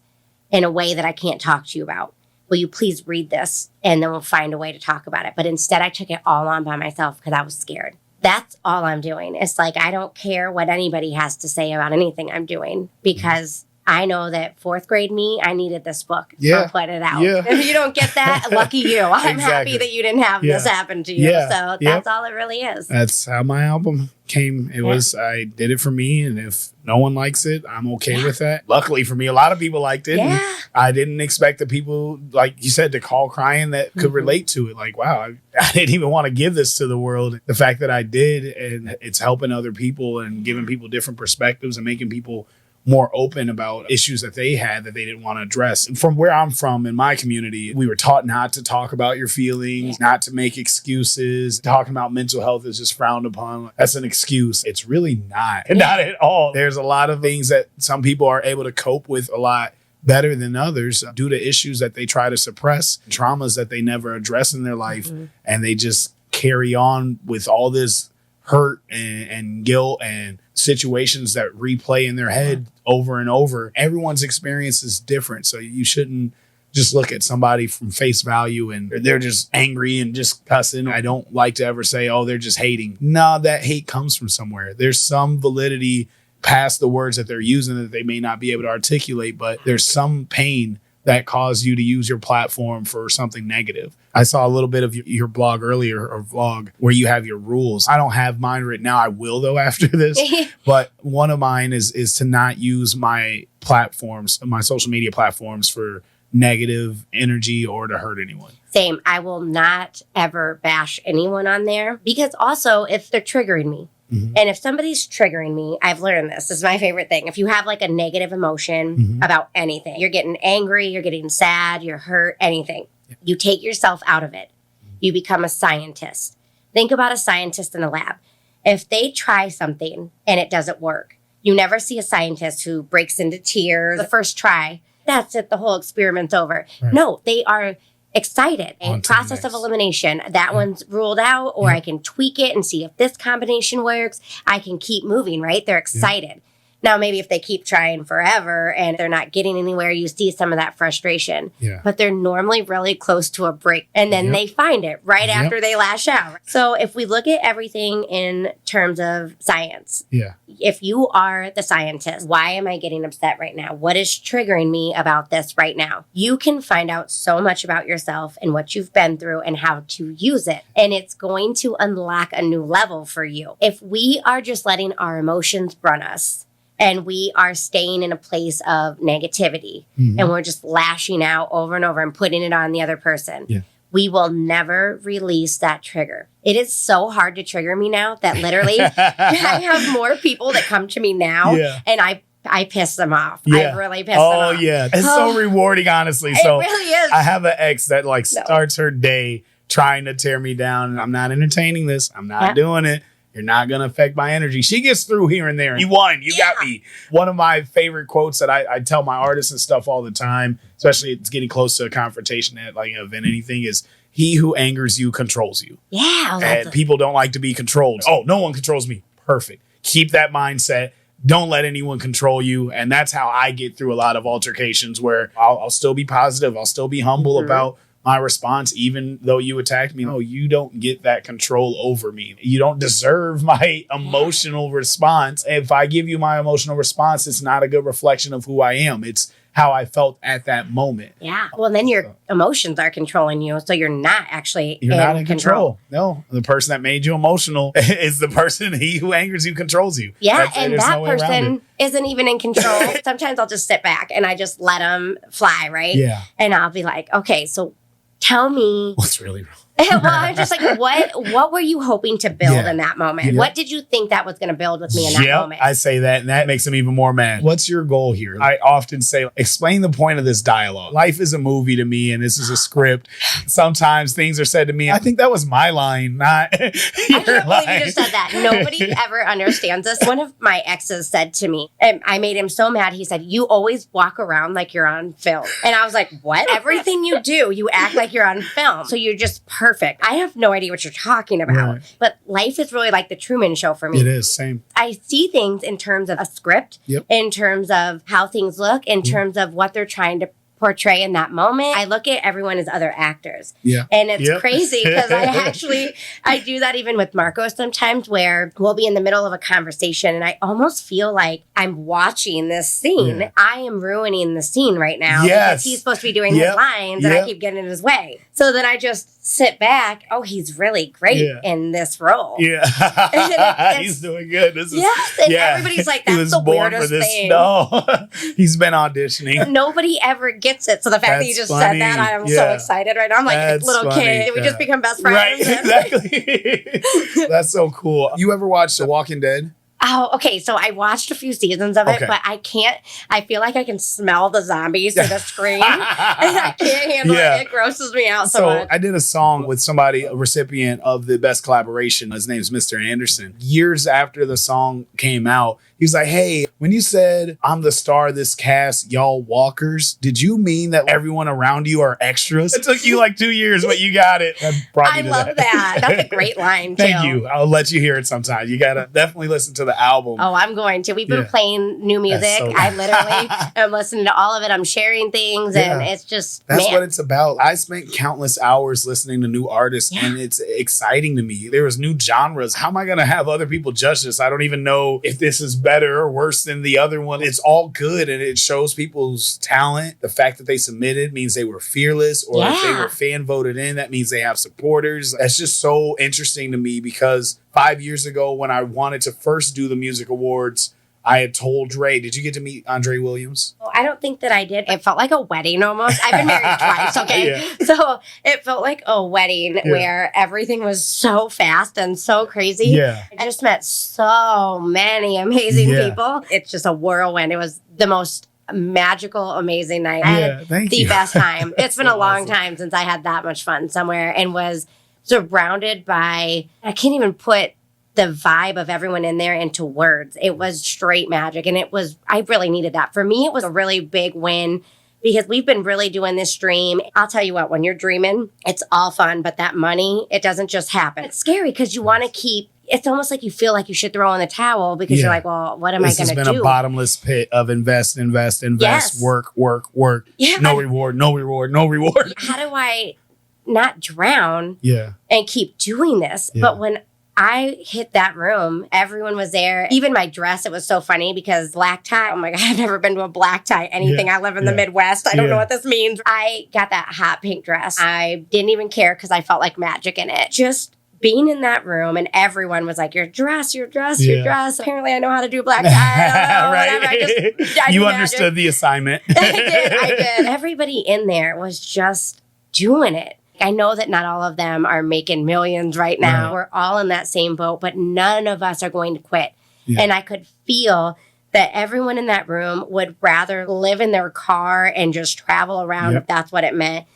in a way that I can't talk to you about. Will you please read this? And then we'll find a way to talk about it. But instead, I took it all on by myself because I was scared. That's all I'm doing. It's like, I don't care what anybody has to say about anything I'm doing because I know that fourth grade me, I needed this book to put it out. Yeah. If you don't get that, lucky you. I'm happy that you didn't have this happen to you. Yeah. So that's all it really is. That's how my album came. It was, I did it for me. And if no one likes it, I'm okay with that. Luckily for me, a lot of people liked it. Yeah. And I didn't expect the people, like you said, to call crying that could relate to it. Like, wow, I didn't even want to give this to the world. The fact that I did, and it's helping other people and giving people different perspectives and making people more open about issues that they had that they didn't want to address. And from where I'm from in my community, we were taught not to talk about your feelings, not to make excuses. Talking about mental health is just frowned upon. That's an excuse. It's really not. Not at all. There's a lot of things that some people are able to cope with a lot better than others due to issues that they try to suppress, traumas that they never address in their life, and they just carry on with all this hurt and guilt and situations that replay in their head over and over. Everyone's experience is different. So you shouldn't just look at somebody from face value and they're just angry and just cussing. I don't like to ever say, oh, they're just hating. No, that hate comes from somewhere. There's some validity past the words that they're using that they may not be able to articulate, but there's some pain that caused you to use your platform for something negative. I saw a little bit of your blog earlier, or vlog, where you have your rules. I don't have mine written now. I will, though, after this. But one of mine is to not use my platforms, my social media platforms, for negative energy or to hurt anyone. Same. I will not ever bash anyone on there because also if they're triggering me. And if somebody's triggering me, I've learned this. This is my favorite thing. If you have like a negative emotion about anything, you're getting angry, you're getting sad, you're hurt, anything, you take yourself out of it. You become a scientist. Think about a scientist in a lab. If they try something and it doesn't work, you never see a scientist who breaks into tears the first try. That's it. The whole experiment's over. Right. No, they are excited. A process of elimination. That one's ruled out, or I can tweak it and see if this combination works. I can keep moving, right? They're excited. Now, maybe if they keep trying forever and they're not getting anywhere, you see some of that frustration. Yeah. But they're normally really close to a break. And then they find it right after they lash out. So if we look at everything in terms of science, if you are the scientist, why am I getting upset right now? What is triggering me about this right now? You can find out so much about yourself and what you've been through and how to use it. And it's going to unlock a new level for you. If we are just letting our emotions run us, and we are staying in a place of negativity and we're just lashing out over and over and putting it on the other person, we will never release that trigger. It is so hard to trigger me now that literally I have more people that come to me now and I piss them off. I really piss them off. Oh, yeah. It's so rewarding, honestly. It So really is. I have an ex that like starts her day trying to tear me down. I'm not entertaining this. I'm not doing it. You're not going to affect my energy. She gets through here and there. You won. You got me. One of my favorite quotes that I tell my artists and stuff all the time, especially it's getting close to a confrontation at like an event, anything, is he who angers you controls you. Yeah. And people don't like to be controlled. Oh, no one controls me. Perfect. Keep that mindset. Don't let anyone control you. And that's how I get through a lot of altercations where I'll still be positive. I'll still be humble about my response, even though you attacked me. No, you don't get that control over me. You don't deserve my emotional response. If I give you my emotional response, it's not a good reflection of who I am. It's how I felt at that moment. Yeah. Well, then your emotions are controlling you. So you're not actually not in control. No, the person that made you emotional is the person, he who angers you controls you. Yeah. And that person isn't even in control. Sometimes I'll just sit back and I just let them fly. Right. Yeah. And I'll be like, okay, so tell me what's really wrong. Well, I'm just like, what were you hoping to build in that moment? What did you think that was going to build with me in that moment? I say that, and that makes them even more mad. What's your goal here? I often say, explain the point of this dialogue. Life is a movie to me, and this is a script. Sometimes things are said to me. I think that was my line, not your line. I can't believe you just said that. Nobody ever understands this. One of my exes said to me, and I made him so mad. He said, "You always walk around like you're on film." And I was like, what? Everything you do, you act like you're on film. So you're just perfect. I have no idea what you're talking about. But life is really like the Truman Show for me. It is, same. I see things in terms of a script, in terms of how things look, in terms of what they're trying to portray in that moment. I look at everyone as other actors. And it's crazy because I do that even with Marco sometimes, where we'll be in the middle of a conversation and I almost feel like I'm watching this scene. I am ruining the scene right now because he's supposed to be doing his lines and I keep getting in his way. So then I just sit back. Oh, he's really great in this role. He's doing good. This is, everybody's like, that's the weirdest thing. No, he's been auditioning. Nobody ever gets it. So the fact that you just said that, I'm so excited right now. I'm like a little kid. Did we just become best friends? Right, exactly. That's so cool. You ever watched The Walking Dead? Oh, okay. So I watched a few seasons of it, but I feel like I can smell the zombies through the screen and I can't handle it. It grosses me out so much. I did a song with somebody, a recipient of the best collaboration. His name's Mr. Anderson. Years after the song came out, he was like, hey, when you said I'm the star of this cast, y'all walkers, did you mean that everyone around you are extras? It took you like 2 years, but you got it. I love that. That's a great line, too. Thank you. I'll let you hear it sometime. You got to definitely listen to the album. Oh, I'm going to. We've been playing new music. So I literally am listening to all of it. I'm sharing things and it's just, that's what it's about. I spent countless hours listening to new artists and it's exciting to me. There was new genres. How am I going to have other people judge this? I don't even know if this is better or worse than the other one. It's all good and it shows people's talent. The fact that they submitted means they were fearless, or if they were fan voted in, that means they have supporters. That's just so interesting to me because 5 years ago when I wanted to first do the music awards, I had told Dre, did you get to meet Andre Williams? Oh, I don't think that I did. It felt like a wedding almost. I've been married twice, okay? So it felt like a wedding where everything was so fast and so crazy. I just met so many amazing people. It's just a whirlwind. It was the most magical, amazing night. I had the best time. It's been a long time since I had that much fun somewhere and was surrounded by, I can't even put the vibe of everyone in there into words. It was straight magic. And I really needed that. For me, it was a really big win because we've been really doing this dream. I'll tell you what, when you're dreaming, it's all fun, but that money, it doesn't just happen. It's scary because you want to keep it's almost like you feel like you should throw in the towel because you're like, well, what am I going to do? This has been a bottomless pit of invest, Yes. work. Yeah. No reward. How do I not drown Yeah. and keep doing this? Yeah. But when I hit that room, everyone was there. Even my dress, it was so funny because black tie. Oh my God, I've never been to a black tie anything. I live in the Midwest. I don't know what this means. I got that hot pink dress. I didn't even care because I felt like magic in it. Just being in that room and everyone was like, your dress. Apparently I know how to do black tie. I don't know, whatever. I You understood the assignment. I did. Everybody in there was just doing it. I know that not all of them are making millions right now. We're all in that same boat, but none of us are going to quit. Yeah. And I could feel that everyone in that room would rather live in their car and just travel around if that's what it meant.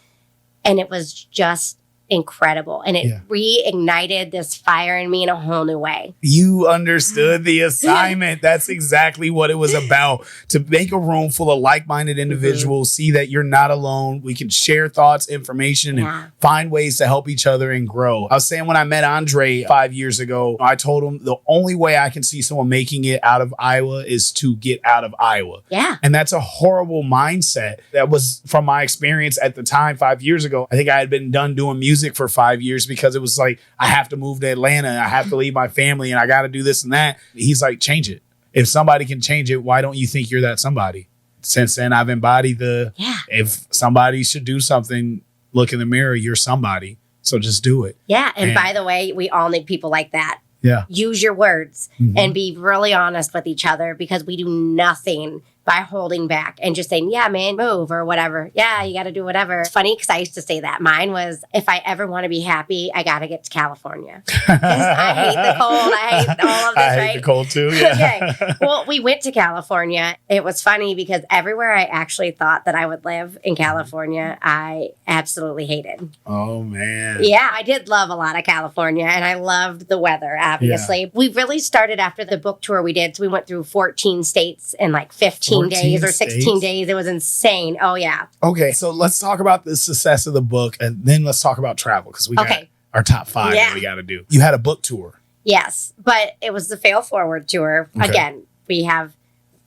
And it was just incredible. And it reignited this fire in me in a whole new way. You understood the assignment. That's exactly what it was about. To make a room full of like-minded individuals, see that you're not alone. We can share thoughts, information, and find ways to help each other and grow. I was saying when I met Andre 5 years ago, I told him the only way I can see someone making it out of Iowa is to get out of Iowa. Yeah. And that's a horrible mindset. That was from my experience at the time 5 years ago. I think I had been done doing music for 5 years because it was like, I have to move to Atlanta. I have to leave my family and I got to do this and that. He's like, change it. If somebody can change it, why don't you think you're that somebody? Since then, I've embodied if somebody should do something, look in the mirror, you're somebody. So just do it. Yeah. And by the way, we all need people like that. Yeah. Use your words and be really honest with each other because we do nothing by holding back and just saying, yeah, man, move or whatever. Yeah, you got to do whatever. It's funny because I used to say that. Mine was, if I ever want to be happy, I got to get to California. I hate the cold. I hate all of this, I hate the cold too, yeah. Okay. Well, we went to California. It was funny because everywhere I actually thought that I would live in California, I absolutely hated. Oh, man. Yeah, I did love a lot of California and I loved the weather, obviously. Yeah. We really started after the book tour we did. So we went through 14 states in like 15 days or 16 days. It was insane. Oh, yeah. Okay, so let's talk about the success of the book and then let's talk about travel because we got our top 5 that we got to do. You had a book tour. Yes, but it was the Fail Forward tour. Okay. Again, we have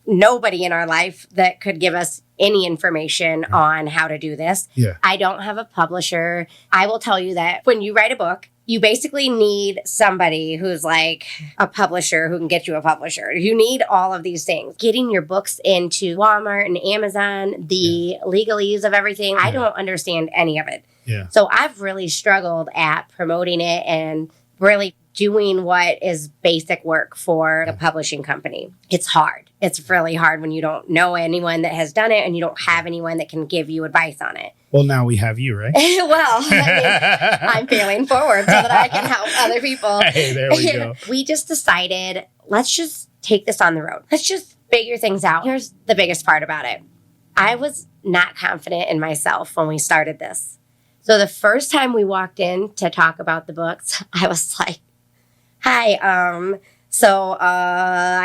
nobody in our life that could give us any information on how to do this. Yeah. I don't have a publisher. I will tell you that when you write a book, you basically need somebody who's like a publisher who can get you a publisher. You need all of these things. Getting your books into Walmart and Amazon, the legalese of everything, I don't understand any of it. Yeah. So I've really struggled at promoting it and really doing what is basic work for a publishing company. It's hard. It's really hard when you don't know anyone that has done it and you don't have anyone that can give you advice on it. Well, now we have you, right? Well, I mean, I'm failing forward so that I can help other people. Hey, there we go. We just decided, let's just take this on the road. Let's just figure things out. Here's the biggest part about it. I was not confident in myself when we started this. So the first time we walked in to talk about the books, I was like, hi, I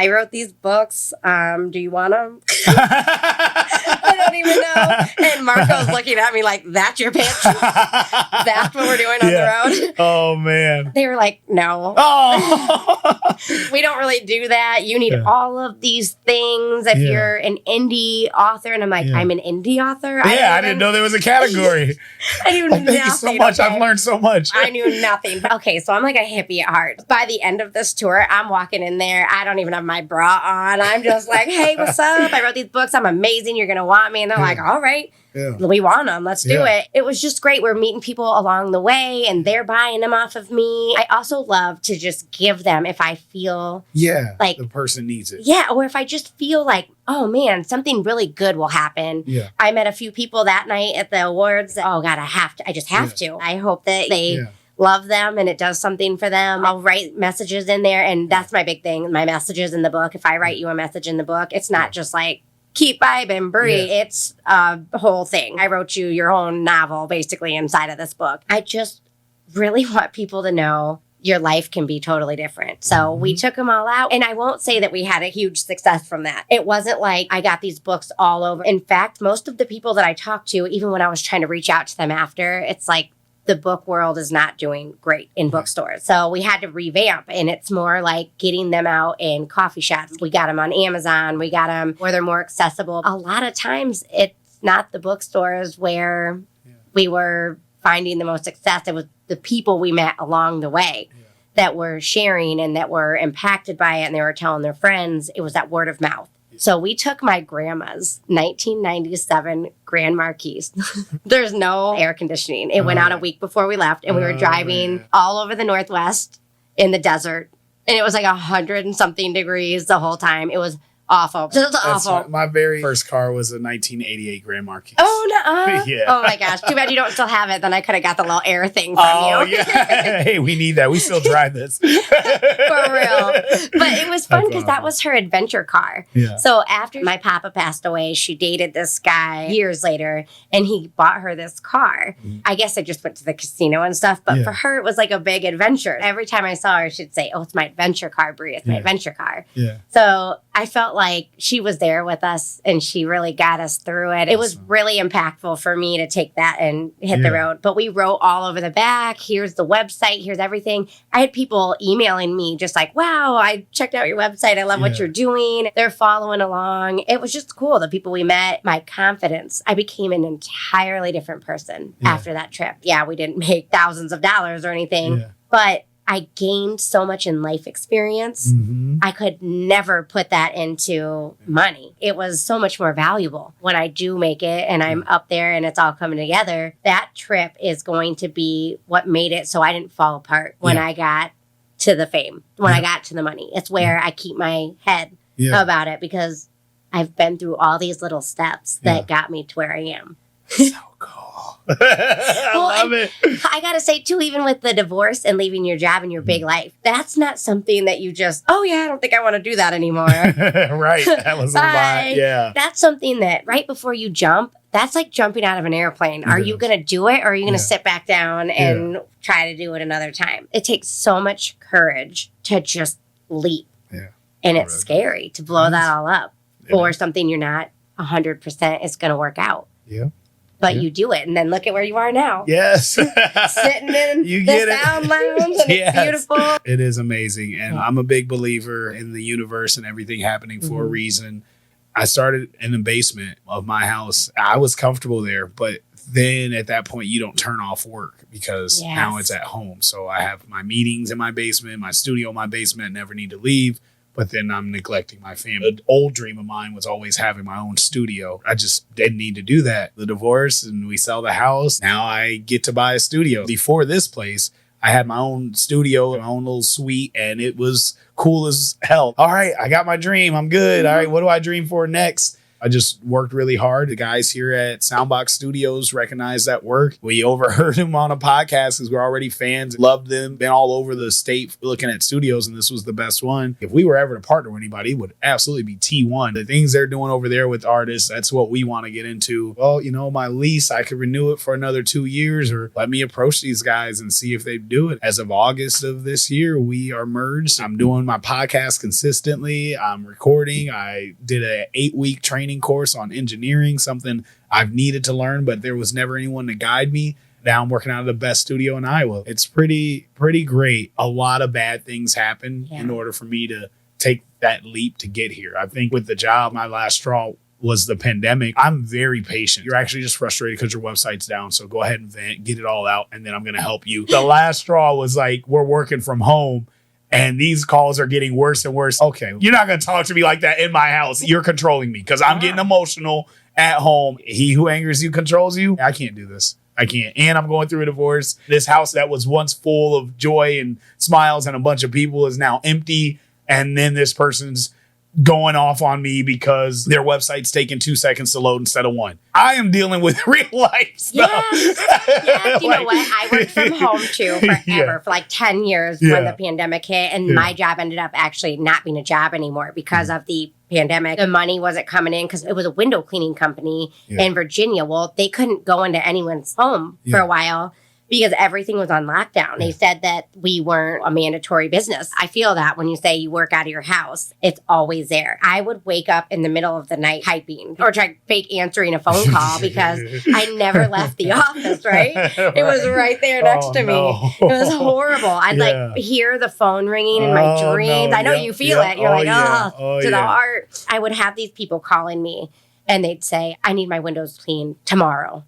wrote these books. Do you want them? I don't even know. And Marco's looking at me like, that's your pitch? That's what we're doing on the road? Oh, man. They were like, no. Oh. We don't really do that. You need all of these things if you're an indie author. And I'm like, I'm an indie author? I didn't know there was a category. I knew nothing. Thank you so much. I've learned so much. I knew nothing. Okay, so I'm like a hippie at heart. By the end of this tour, I'm walking in there. I don't even have my bra on. I'm just like, hey, what's up? I wrote these books. I'm amazing. You're going to want me. And they're like, all right. Yeah. We want them. Let's do it. It was just great. We're meeting people along the way and they're buying them off of me. I also love to just give them if I feel like the person needs it. Yeah. Or if I just feel like, oh man, something really good will happen. Yeah. I met a few people that night at the awards. Oh God, I just have to. I hope that they love them and it does something for them. I'll write messages in there. And that's my big thing. My messages in the book. If I write you a message in the book, it's not just like, keep vibing, Brie. Yeah. It's a whole thing. I wrote you your own novel basically inside of this book. I just really want people to know your life can be totally different. So we took them all out. And I won't say that we had a huge success from that. It wasn't like I got these books all over. In fact, most of the people that I talked to, even when I was trying to reach out to them after, it's like, the book world is not doing great in bookstores. So we had to revamp, and it's more like getting them out in coffee shops. We got them on Amazon. We got them where they're more accessible. A lot of times it's not the bookstores where we were finding the most success. It was the people we met along the way that were sharing and that were impacted by it, and they were telling their friends. It was that word of mouth. So we took my grandma's 1997 Grand Marquis. There's no air conditioning. It went out a week before we left, and we were driving all over the Northwest in the desert. And it was like 100 and something degrees the whole time. It was awful. It was awful. My very first car was a 1988 Grand Marquis. Oh, no. Yeah. Oh, my gosh. Too bad you don't still have it. Then I could have got the little air thing from you. Yeah. Hey, we need that. We still drive this. For real. But it was fun because that was her adventure car. Yeah. So after my papa passed away, she dated this guy years later, and he bought her this car. I guess I just went to the casino and stuff, but for her, it was like a big adventure. Every time I saw her, she'd say, "Oh, it's my adventure car, Brie. It's my adventure car." Yeah. So I felt like she was there with us, and she really got us through it. It was really impactful for me to take that and hit the road. But we wrote all over the back. Here's the website. Here's everything. I had people emailing me just like, "Wow, I checked out your website. I love what you're doing." They're following along. It was just cool. The people we met, my confidence. I became an entirely different person after that trip. Yeah, we didn't make thousands of dollars or anything, but I gained so much in life experience. I could never put that into money. It was so much more valuable. When I do make it and I'm up there and it's all coming together, that trip is going to be what made it so I didn't fall apart when I got to the fame, when I got to the money. It's where I keep my head about it because I've been through all these little steps that got me to where I am. So cool. I love it. I gotta say too, even with the divorce and leaving your job and your big life, that's not something that you just, oh yeah, I don't think I want to do that anymore. Right. That was a lot. Yeah. That's something that right before you jump, that's like jumping out of an airplane. Are you gonna do it, or are you gonna sit back down and try to do it another time? It takes so much courage to just leap. Yeah. And it's scary to blow that all up for something you're not 100% is gonna work out. Yeah. But you do it, and then look at where you are now. Yes. Sitting in the sound lounge, and it's beautiful. It is amazing, and I'm a big believer in the universe and everything happening for a reason. I started in the basement of my house. I was comfortable there, but then at that point, you don't turn off work because now it's at home. So I have my meetings in my basement, my studio in my basement, never need to leave. But then I'm neglecting my family. An old dream of mine was always having my own studio. I just didn't need to do that. The divorce and we sell the house. Now I get to buy a studio. Before this place, I had my own studio, my own little suite, and it was cool as hell. All right, I got my dream. I'm good. All right, what do I dream for next? I just worked really hard. The guys here at Soundbox Studios recognized that work. We overheard them on a podcast because we're already fans, loved them, been all over the state looking at studios, and this was the best one. If we were ever to partner with anybody, it would absolutely be T1. The things they're doing over there with artists, that's what we want to get into. Well, you know, my lease, I could renew it for another 2 years, or let me approach these guys and see if they do it. As of August of this year, we are merged. I'm doing my podcast consistently. I'm recording. I did an 8-week training course on engineering, something I've needed to learn, but there was never anyone to guide me. Now I'm working out of the best studio in Iowa. It's pretty great. A lot of bad things happen in order for me to take that leap to get here. I think with the job, my last straw was the pandemic. I'm very patient. You're actually just frustrated because your website's down. So go ahead and vent, get it all out, and then I'm going to help you. The last straw was like, we're working from home. And these calls are getting worse and worse. Okay, you're not going to talk to me like that in my house. You're controlling me because I'm getting emotional at home. He who angers you controls you. I can't do this. I can't. And I'm going through a divorce. This house that was once full of joy and smiles and a bunch of people is now empty. And then this person's going off on me because their website's taking 2 seconds to load instead of 1. I am dealing with real life stuff. Yes. You know what? I worked from home too forever, for like 10 years when the pandemic hit. And my job ended up actually not being a job anymore because of the pandemic. The money wasn't coming in because it was a window cleaning company in Virginia. Well, they couldn't go into anyone's home for a while because everything was on lockdown. They said that we weren't a mandatory business. I feel that when you say you work out of your house, it's always there. I would wake up in the middle of the night typing or try fake answering a phone call because I never left the office, right? It was right there next to me. It was horrible. I'd like hear the phone ringing in my dreams. I know you feel it. You're to the heart. I would have these people calling me and they'd say, I need my windows cleaned tomorrow.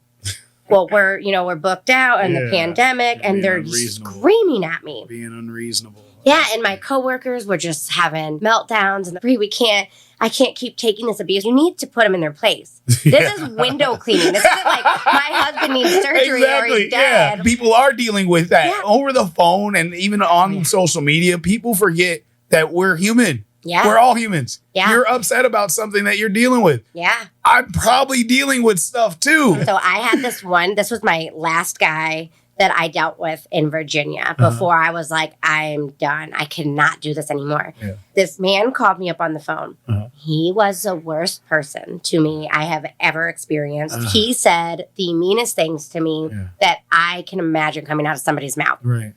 Well, we're booked out in the pandemic, and they're screaming at me. Being unreasonable. Yeah, and my coworkers were just having meltdowns, and I can't keep taking this abuse. You need to put them in their place. This is window cleaning. This isn't like my husband needs surgery or he's dead. Yeah. People are dealing with that over the phone and even on social media. People forget that we're human. Yeah. We're all humans. Yeah. You're upset about something that you're dealing with. Yeah. I'm probably dealing with stuff too. So I had this was my last guy that I dealt with in Virginia before I was like, I'm done. I cannot do this anymore. Yeah. This man called me up on the phone. He was the worst person to me I have ever experienced. He said the meanest things to me that I can imagine coming out of somebody's mouth. Right.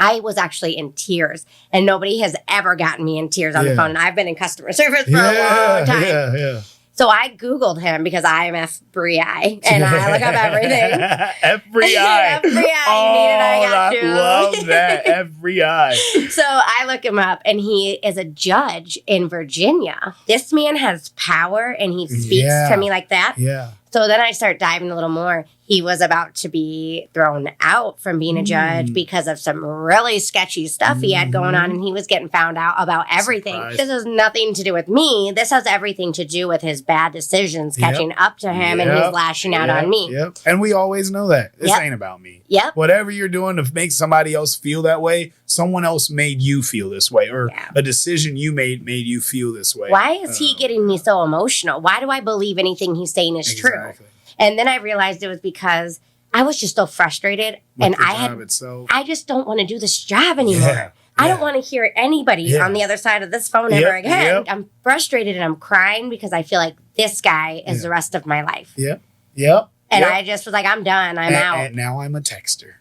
I was actually in tears, and nobody has ever gotten me in tears on the phone. And I've been in customer service for a long time. Yeah. So I Googled him because I am FBI, and I look up everything. FBI. FBI. Love that. FBI. So I look him up, and he is a judge in Virginia. This man has power, and he speaks to me like that. Yeah. So then I start diving a little more. He was about to be thrown out from being a judge because of some really sketchy stuff he had going on, and he was getting found out about everything. Surprise. This has nothing to do with me. This has everything to do with his bad decisions catching up to him, and he's lashing out on me. And we always know that. This ain't about me. Whatever you're doing to make somebody else feel that way, someone else made you feel this way, or a decision you made you feel this way. Why is he getting me so emotional? Why do I believe anything he's saying is true? And then I realized it was because I was just so frustrated, and I just don't want to do this job anymore. I don't want to hear anybody on the other side of this phone ever again. I'm frustrated and I'm crying because I feel like this guy is the rest of my life. And I just was like, I'm done. I'm out. And now I'm a texter.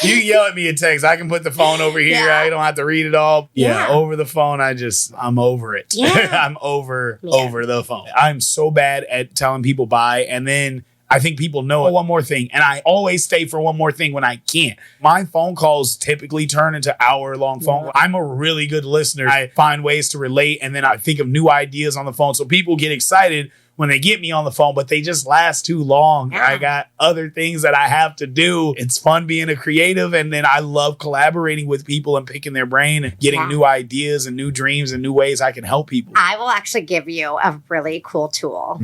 You can yell at me a text. I can put the phone over here. I don't have to read it all. Over the phone, I'm over it. I'm over the phone. I'm so bad at telling people bye. And then I think people know one more thing. And I always stay for one more thing when I can't. My phone calls typically turn into hour-long phone calls. I'm a really good listener. I find ways to relate, and then I think of new ideas on the phone. So people get excited when they get me on the phone, but they just last too long. I got other things that I have to do. It's fun being a creative, and then I love collaborating with people and picking their brain and getting new ideas and new dreams and new ways I can help people. I will actually give you a really cool tool.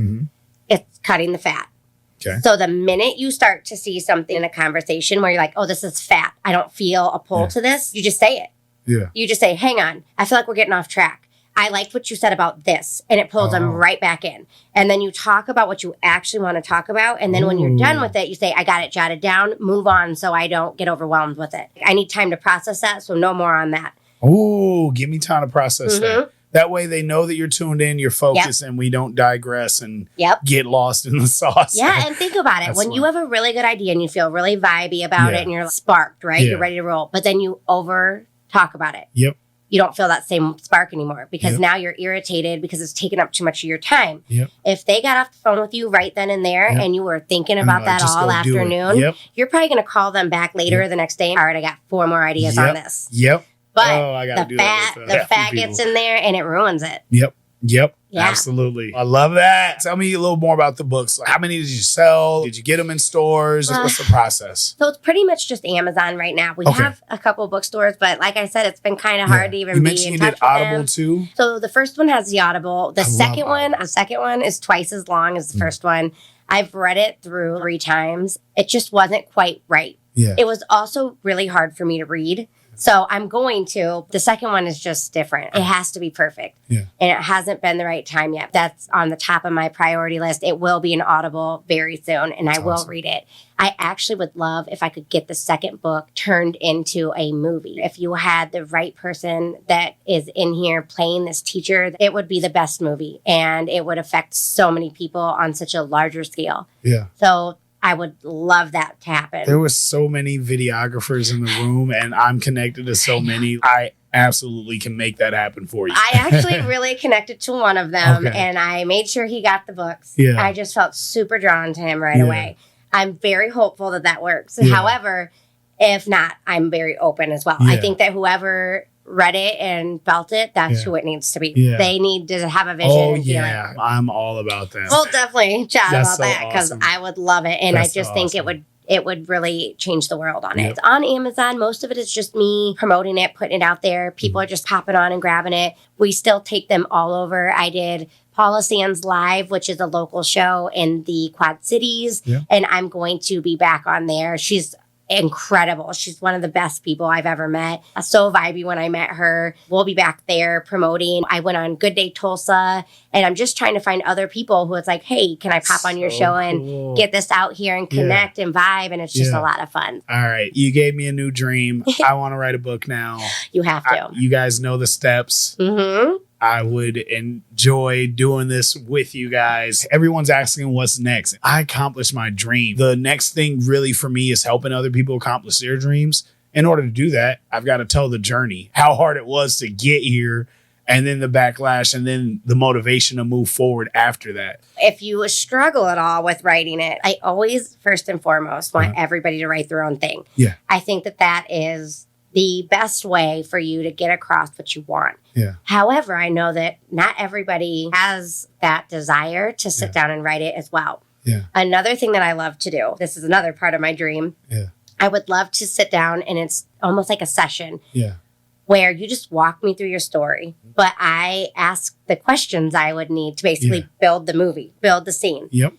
It's cutting the fat. Okay. So the minute you start to see something in a conversation where you're like, oh, this is fat, I don't feel a pull to this, you just say it. You just say, hang on, I feel like we're getting off track. I liked what you said about this, and it pulls them right back in. And then you talk about what you actually want to talk about. And then when you're done with it, you say, I got it jotted down, move on so I don't get overwhelmed with it. I need time to process that, so no more on that. Oh, give me time to process that. That way they know that you're tuned in, you're focused, and we don't digress and get lost in the sauce. Yeah, and think about it. When you have a really good idea and you feel really vibey about it and you're sparked, right? You're ready to roll. But then you over talk about it. You don't feel that same spark anymore because now you're irritated because it's taking up too much of your time. If they got off the phone with you right then and there and you were thinking about that all afternoon, you're probably going to call them back later the next day. All right, I got 4 more ideas on this. But the fat gets in there and it ruins it. Absolutely. I love that. Tell me a little more about the books. How many did you sell? Did you get them in stores? What's the process? So it's pretty much just Amazon right now. We have a couple bookstores, but like I said, it's been kind of hard to even be in touch with them. You mentioned you did Audible too? So the first one has the Audible. The second one is twice as long as the first one. I've read it through 3 times. It just wasn't quite right. It was also really hard for me to read. So I'm going to. The second one is just different. It has to be perfect. And it hasn't been the right time yet. That's on the top of my priority list. It will be an Audible very soon, and I will read it. I actually would love if I could get the second book turned into a movie. If you had the right person that is in here playing this teacher, it would be the best movie, and it would affect so many people on such a larger scale. So I would love that to happen. There were so many videographers in the room, and I'm connected to so many. I absolutely can make that happen for you. I actually really connected to one of them, Okay. and I made sure he got the books. Yeah. I just felt super drawn to him right Yeah. away. I'm very hopeful that that works. Yeah. However, if not, I'm very open as well. Yeah. I think that whoever read it and felt it, that's Yeah. who it needs to be. Yeah. They need to have a vision. Oh, and feel it. yeah. I'm all about that. We'll definitely chat That's about so that because awesome. I would love it, and That's I just so think awesome. it would really change the world on it. Yep. It's on Amazon. Most of it is just me promoting it, putting it out there. People are just popping on and grabbing it. We still take them all over. I did Paula Sands Live, which is a local show in the Quad Cities, Yeah. and I'm going to be back on there. She's incredible. She's one of the best people I've ever met. So vibey when I met her. We'll be back there promoting. I went on Good Day Tulsa, and I'm just trying to find other people who it's like, hey, can I pop on your So show and cool. get this out here and connect and vibe? And it's just Yeah. a lot of fun. All right. You gave me a new dream. I want to write a book now. You have to. You guys know the steps. Mm-hmm. I would enjoy doing this with you guys. Everyone's asking what's next. I accomplished my dream. The next thing really for me is helping other people accomplish their dreams. In order to do that, I've got to tell the journey, how hard it was to get here, and then the backlash, and then the motivation to move forward after that. If you struggle at all with writing it, I always, first and foremost, want everybody to write their own thing. Yeah. I think that that is the best way for you to get across what you want. Yeah. However, I know that not everybody has that desire to sit down and write it as well. Yeah. Another thing that I love to do, this is another part of my dream. Yeah. I would love to sit down and it's almost like a session Yeah. where you just walk me through your story, but I ask the questions I would need to basically build the movie, build the scene. Yep.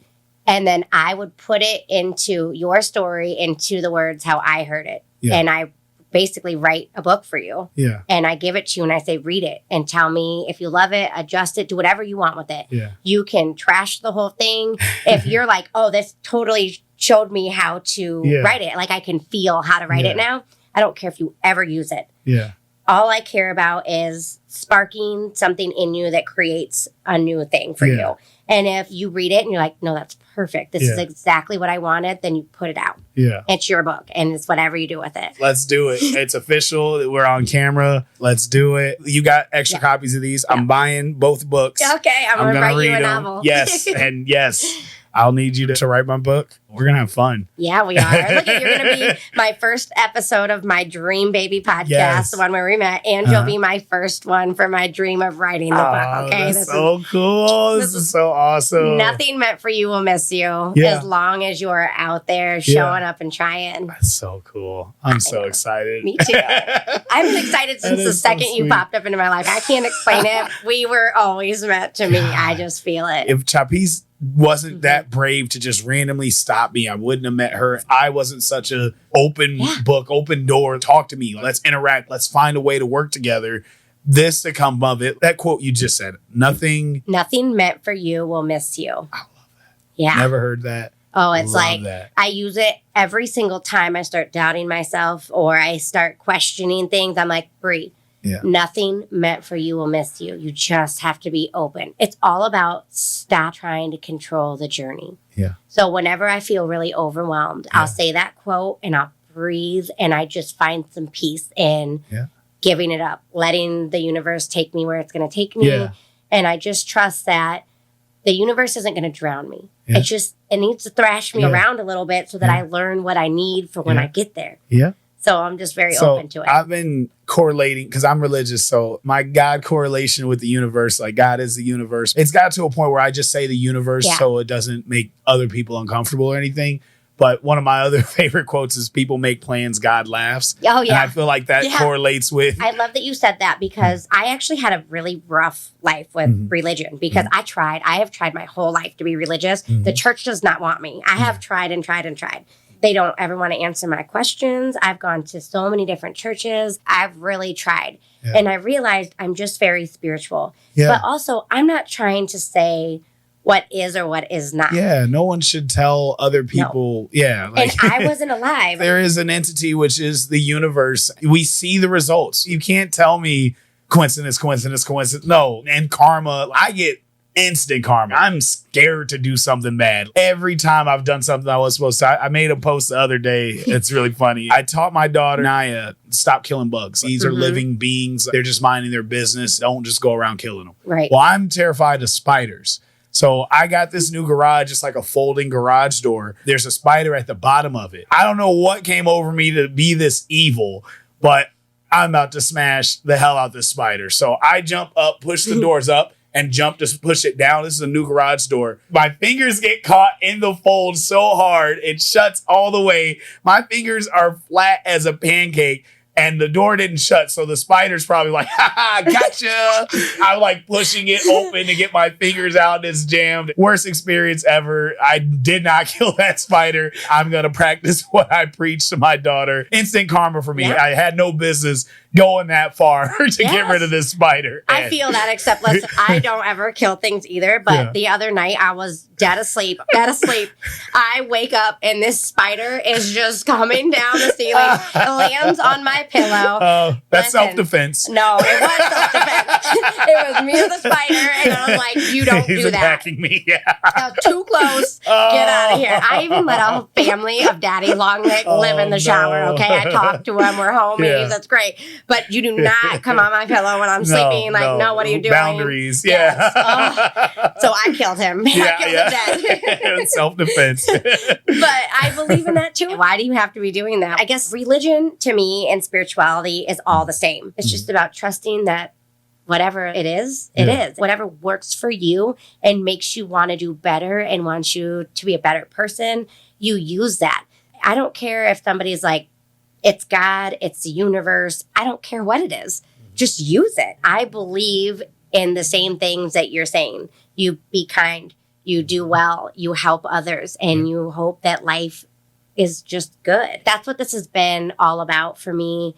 And then I would put it into your story, into the words how I heard it. Yeah. And I basically write a book for you. Yeah. And I give it to you and I say, read it and tell me if you love it, adjust it, do whatever you want with it. Yeah. You can trash the whole thing. If you're like, oh, this totally showed me how to write it. Like I can feel how to write it now. I don't care if you ever use it. Yeah. All I care about is sparking something in you that creates a new thing for you. And if you read it and you're like, no, that's perfect. This is exactly what I wanted. Then you put it out. Yeah. It's your book and it's whatever you do with it. Let's do it. It's official. We're on camera. Let's do it. You got extra copies of these. I'm buying both books. Okay. I'm going to write you a them. novel. Yes. And yes, I'll need you to write my book. We're going to have fun. Yeah, we are. Look, you're going to be my first episode of my Dream Baby podcast, the one where we met, and you'll be my first one for my dream of writing the book. Okay, That's so cool. This is so awesome. Nothing meant for you will miss you as long as you are out there showing up and trying. That's so cool. I'm so excited. Me too. I've been excited since the second you popped up into my life. I can't explain it. We were always meant to me. I just feel it. If Chappice wasn't that brave to just randomly stop me, I wouldn't have met her. If I wasn't such a open book, open door, talk to me, let's interact, let's find a way to work together. This to come of it. That quote you just said, nothing meant for you will miss you. I love that. Yeah. Never heard that. Oh, it's like that. I use it every single time I start doubting myself or I start questioning things. I'm like, Bree, nothing meant for you will miss you. You just have to be open. It's all about stop trying to control the journey. Yeah. So whenever I feel really overwhelmed, I'll say that quote and I'll breathe and I just find some peace in giving it up, letting the universe take me where it's going to take me. Yeah. And I just trust that the universe isn't going to drown me. It needs to thrash me around a little bit so that I learn what I need for when I get there. Yeah. So I'm just very open to it. I've been correlating because I'm religious. So my God correlation with the universe, like God is the universe. It's got to a point where I just say the universe so it doesn't make other people uncomfortable or anything. But one of my other favorite quotes is people make plans, God laughs. Oh, yeah. And I feel like that correlates with. I love that you said that because I actually had a really rough life with religion because I have tried my whole life to be religious. The church does not want me. I have tried and tried and tried. They don't ever want to answer my questions. I've gone to so many different churches. I've really tried. And I realized I'm just very spiritual. But also, I'm not trying to say what is or what is not. Yeah, no one should tell other people. No. Yeah. Like, and I wasn't alive. There is an entity, which is the universe. We see the results. You can't tell me coincidence. No. And karma, I get instant karma. I'm scared to do something bad. Every time I've done something I was supposed to, I made a post the other day. It's really funny. I taught my daughter, Naya, stop killing bugs. These are living beings. They're just minding their business. Don't just go around killing them. Right. Well, I'm terrified of spiders. So I got this new garage, it's like a folding garage door. There's a spider at the bottom of it. I don't know what came over me to be this evil, but I'm about to smash the hell out this spider. So I jump up, push the doors up, and jump to push it down. This is a new garage door. My fingers get caught in the fold so hard, it shuts all the way. My fingers are flat as a pancake. And the door didn't shut, so the spider's probably like, ha ha, gotcha. I'm like pushing it open to get my fingers out, and it's jammed. Worst experience ever. I did not kill that spider. I'm going to practice what I preach to my daughter. Instant karma for me. Yeah. I had no business going that far to get rid of this spider. I feel that, except listen, I don't ever kill things either. But the other night I was dead asleep. I wake up and this spider is just coming down the ceiling. It lands on my pillow. Oh, that's self-defense. No, it was self-defense. It was me or the spider, and I was like, you don't He's do that. attacking me. Yeah. That was too close. Get out of here. I even let a family of Daddy Longneck live in the shower, okay? I talk to them. We're homies. That's great. But you do not come on my pillow when I'm sleeping. Like, no, what are you doing? Boundaries. Yes. So I killed him. I killed him dead. Self-defense. But I believe in that too. Why do you have to be doing that? I guess religion to me and spirituality is all the same. It's just about trusting that whatever it is, it is. Whatever works for you and makes you want to do better and wants you to be a better person, you use that. I don't care if somebody's like, it's God, it's the universe. I don't care what it is. Just use it. I believe in the same things that you're saying. You be kind, you do well, you help others, and you hope that life is just good. That's what this has been all about for me.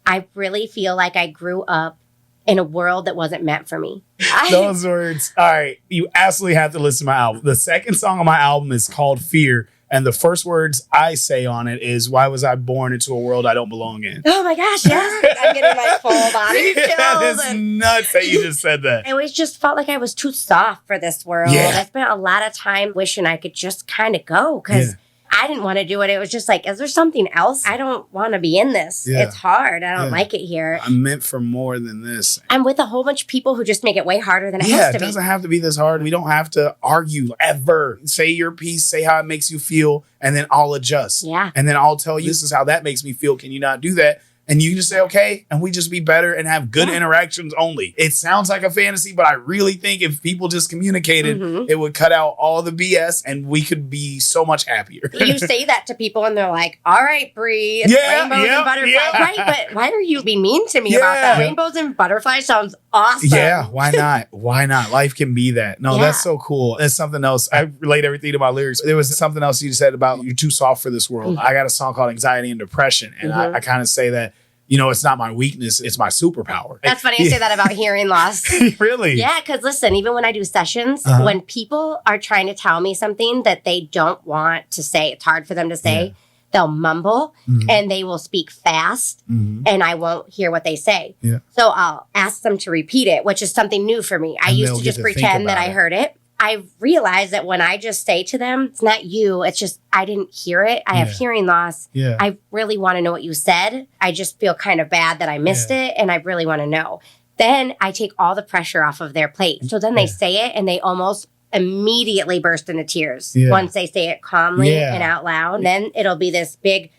I really feel like I grew up in a world that wasn't meant for me. Those words. All right. You absolutely have to listen to my album. The second song on my album is called Fear. And the first words I say on it is, why was I born into a world I don't belong in? Oh my gosh, yes. I'm getting my full body chills. That is nuts that you just said that. I always just felt like I was too soft for this world. Yeah. I spent a lot of time wishing I could just kind of go because I didn't want to do it. It was just like, is there something else? I don't want to be in this. Yeah. It's hard. I don't like it here. I'm meant for more than this. I'm with a whole bunch of people who just make it way harder than it has Yeah, to it be. doesn't have to be this hard. We don't have to argue ever. Say your piece, say how it makes you feel, and then I'll adjust. Yeah. And then I'll tell you, this is how that makes me feel. Can you not do that? And you can just say, okay, and we just be better and have good interactions only. It sounds like a fantasy, but I really think if people just communicated, it would cut out all the BS and we could be so much happier. You say that to people and they're like, all right, Bree, it's rainbows and butterflies. Right, but why are you being mean to me about that? Rainbows and butterflies sounds awesome. Yeah, why not? Why not? Life can be that. No, that's so cool. There's something else. I relate everything to my lyrics. There was something else you said about you're too soft for this world. I got a song called Anxiety and Depression. And I kind of say that, you know, it's not my weakness, it's my superpower. That's funny you say that about hearing loss. Really? Yeah, because listen, even when I do sessions, when people are trying to tell me something that they don't want to say, it's hard for them to say, they'll mumble and they will speak fast and I won't hear what they say. Yeah. So I'll ask them to repeat it, which is something new for me. I used to just pretend that I heard it. I realized that when I just say to them, it's not you, it's just, I didn't hear it. I have hearing loss. Yeah. I really want to know what you said. I just feel kind of bad that I missed it and I really want to know. Then I take all the pressure off of their plate. So then they say it and they almost immediately burst into tears once they say it calmly and out loud. Then it'll be this big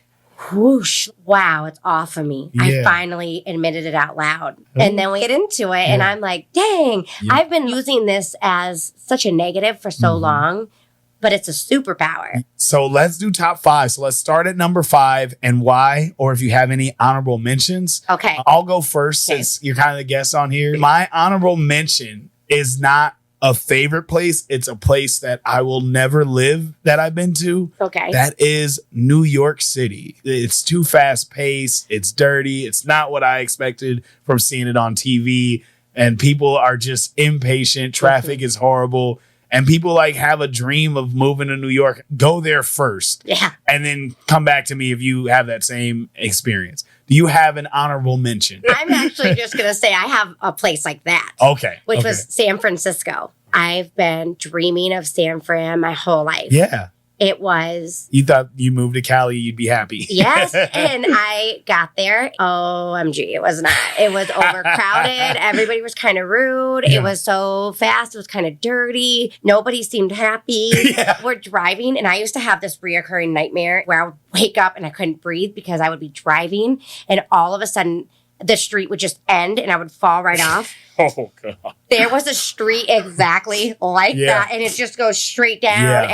whoosh, wow, it's off of me. I finally admitted it out loud. And then we get into it and I'm like, dang, I've been using this as such a negative for so long, but it's a superpower. So let's do top 5. So let's start at number 5 and why, or if you have any honorable mentions. Okay. I'll go first since you're kind of the guest on here. My honorable mention is not a favorite place. It's a place that I will never live that I've been to. Okay. That is New York City. It's too fast paced. It's dirty. It's not what I expected from seeing it on TV. And people are just impatient. Traffic is horrible. And people like have a dream of moving to New York. Go there first. Yeah. And then come back to me if you have that same experience. Do you have an honorable mention? I'm actually just going to say I have a place like that. Okay. Which was San Francisco. I've been dreaming of San Fran my whole life. Yeah. It was. You thought you moved to Cali, you'd be happy. Yes. And I got there. OMG. It was not. It was overcrowded. Everybody was kind of rude. Yeah. It was so fast. It was kind of dirty. Nobody seemed happy. Yeah. We're driving. And I used to have this reoccurring nightmare where I would wake up and I couldn't breathe because I would be driving. And all of a sudden, the street would just end and I would fall right off. Oh, God. There was a street exactly like that, and it just goes straight down.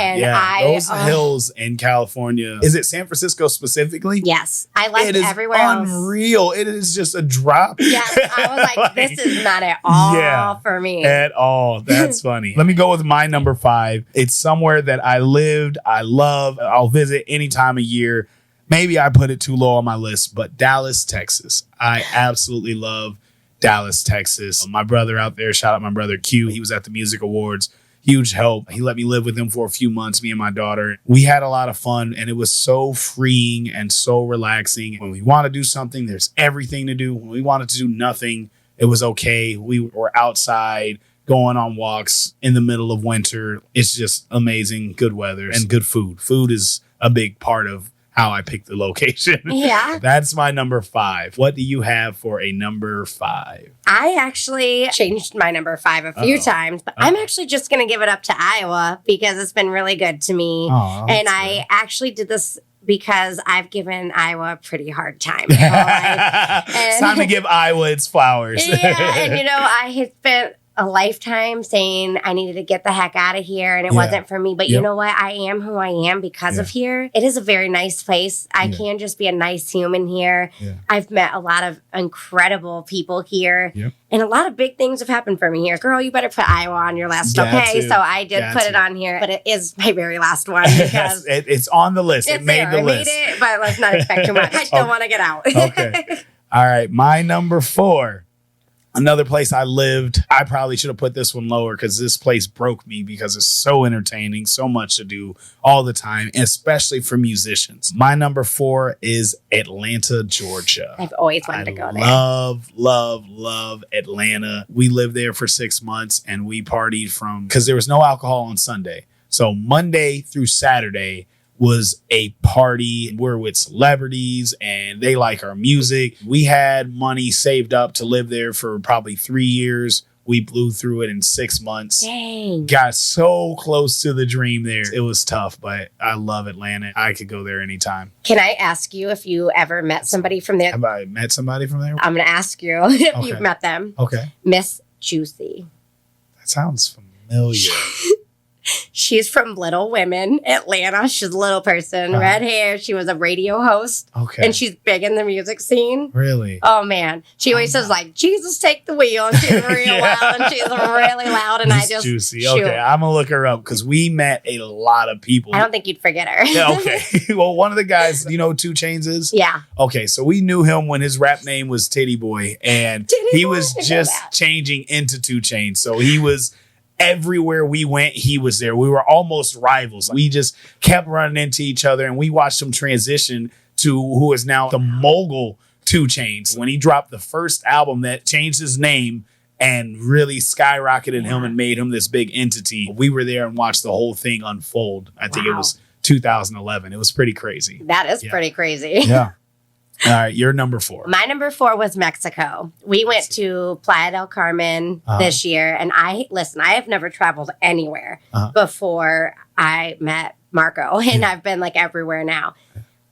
Those hills in California. Is it San Francisco specifically? Yes. I like it is everywhere else. Unreal. It is just a drop. Yes. I was like, this is not at all for me. At all. That's funny. Let me go with my number 5. It's somewhere that I lived, I love, I'll visit any time of year. Maybe I put it too low on my list, but Dallas, Texas. I absolutely love Dallas, Texas. My brother out there, shout out my brother Q. He was at the music awards. Huge help. He let me live with him for a few months, me and my daughter. We had a lot of fun and it was so freeing and so relaxing. When we want to do something, there's everything to do. When we wanted to do nothing, it was okay. We were outside going on walks in the middle of winter. It's just amazing, good weather and good food. Food is a big part of how I picked the location. Yeah. That's my number 5. What do you have for a number 5? I actually changed my number 5 a few times, but I'm actually just going to give it up to Iowa because it's been really good to me. And I actually did this because I've given Iowa a pretty hard time. It's time to give Iowa its flowers. Yeah. And, I had spent a lifetime saying I needed to get the heck out of here and it wasn't for me. But you know what? I am who I am because of here. It is a very nice place. I can just be a nice human here. Yeah. I've met a lot of incredible people here. Yep. And a lot of big things have happened for me here. Girl, you better put Iowa on your list, okay? So I did put it on here, but it is my very last one because it's on the list. It made the list. I made it, but let's not expect too much. I still want to get out. Okay. All right. My number 4. Another place I lived, I probably should have put this one lower because this place broke me because it's so entertaining, so much to do all the time, especially for musicians. My number 4 is Atlanta, Georgia. I've always wanted to go there. Love Atlanta. We lived there for 6 months and we partied because there was no alcohol on Sunday. So Monday through Saturday was a party. We're with celebrities and they like our music. We had money saved up to live there for probably 3 years. We blew through it in 6 months. Dang. Got so close to the dream there. It was tough, but I love Atlanta. I could go there anytime. Can I ask you if you ever met somebody from there? Have I met somebody from there? I'm going to ask you if you've met them. Okay. Miss Juicy. That sounds familiar. She's from Little Women, Atlanta. She's a little person, red hair. She was a radio host. Okay. And she's big in the music scene. Really? Oh, man. She always says, like, Jesus, take the wheel. And she's real loud. And she's really loud. And I just... Juicy. Okay, I'm going to look her up because we met a lot of people. I don't think you'd forget her. Yeah, okay. Well, one of the guys, you know who 2 Chainz is? Yeah. Okay, so we knew him when his rap name was Titty Boy. And he was just changing into 2 Chainz. So he was... Everywhere we went, he was there. We were almost rivals. We just kept running into each other and we watched him transition to who is now the mogul 2 Chainz. When he dropped the first album that changed his name and really skyrocketed him and made him this big entity, we were there and watched the whole thing unfold. I think it was 2011. It was pretty crazy. That is pretty crazy. Yeah. All right, your number 4. My number 4 was Mexico. We went to Playa del Carmen this year. And I have never traveled anywhere before I met Marco. And I've been like everywhere now.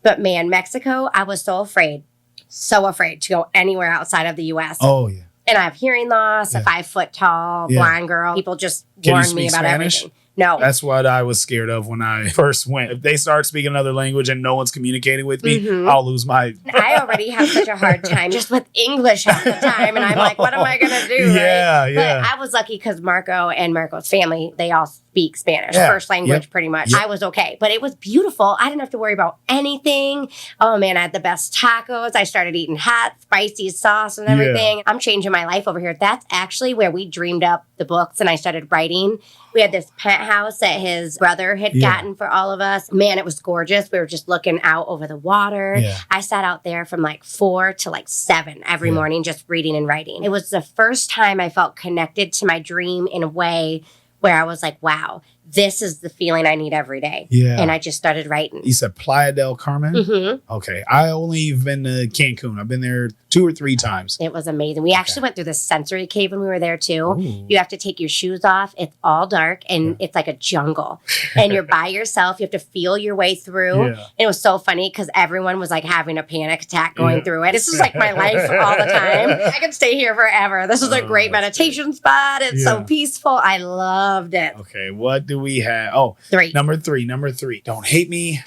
But man, Mexico, I was so afraid to go anywhere outside of the U.S. Oh, yeah. And I have hearing loss, a 5 foot tall blonde girl. People just warn me about everything. No. That's what I was scared of when I first went. If they start speaking another language and no one's communicating with me, I'll lose my... I already have such a hard time just with English half the time. And I'm like, what am I going to do? Yeah, right? yeah. But I was lucky because Marco and Marco's family, they all speak Spanish, first language pretty much. I was okay. But it was beautiful. I didn't have to worry about anything. Oh, man, I had the best tacos. I started eating hot, spicy sauce and everything. I'm changing my life over here. That's actually where we dreamed up the books and I started writing. We had this penthouse that his brother had gotten for all of us. Man, it was gorgeous. We were just looking out over the water. Yeah. I sat out there from like 4 to like 7 every morning just reading and writing. It was the first time I felt connected to my dream in a way where I was like, wow, this is the feeling I need every day. Yeah. And I just started writing. You said Playa del Carmen? Mm-hmm. Okay. I only have been to Cancun. I've been there 2 or 3 times. It was amazing. We actually went through the sensory cave when we were there too. Ooh. You have to take your shoes off. It's all dark and it's like a jungle. And you're by yourself. You have to feel your way through. Yeah. And it was so funny because everyone was like having a panic attack going through it. This is like my life all the time. I could stay here forever. This is a great meditation spot. It's so peaceful. I loved it. Okay. What do we have? Oh, 3. Number three. Don't hate me.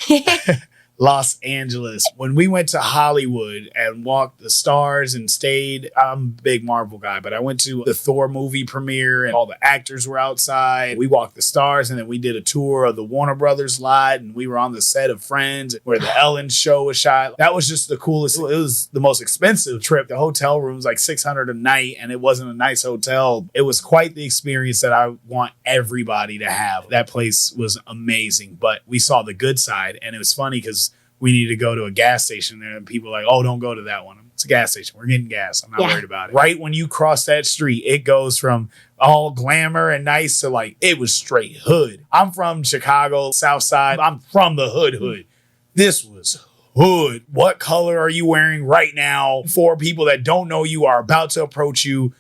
Los Angeles. When we went to Hollywood and walked the stars and stayed, I'm a big Marvel guy, but I went to the Thor movie premiere and all the actors were outside. We walked the stars and then we did a tour of the Warner Brothers lot and we were on the set of Friends where the Ellen show was shot. That was just the coolest. It was the most expensive trip. The hotel room was like $600 a night and it wasn't a nice hotel. It was quite the experience that I want everybody to have. That place was amazing, but we saw the good side and it was funny because we need to go to a gas station there and people are like, oh, don't go to that one. It's a gas station. We're getting gas. I'm not worried about it. Right when you cross that street, it goes from all glamour and nice to like, it was straight hood. I'm from Chicago, South Side. I'm from the hood. This was hood. What color are you wearing right now? 4 people that don't know you are about to approach you.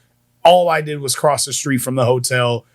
All I did was cross the street from the hotel.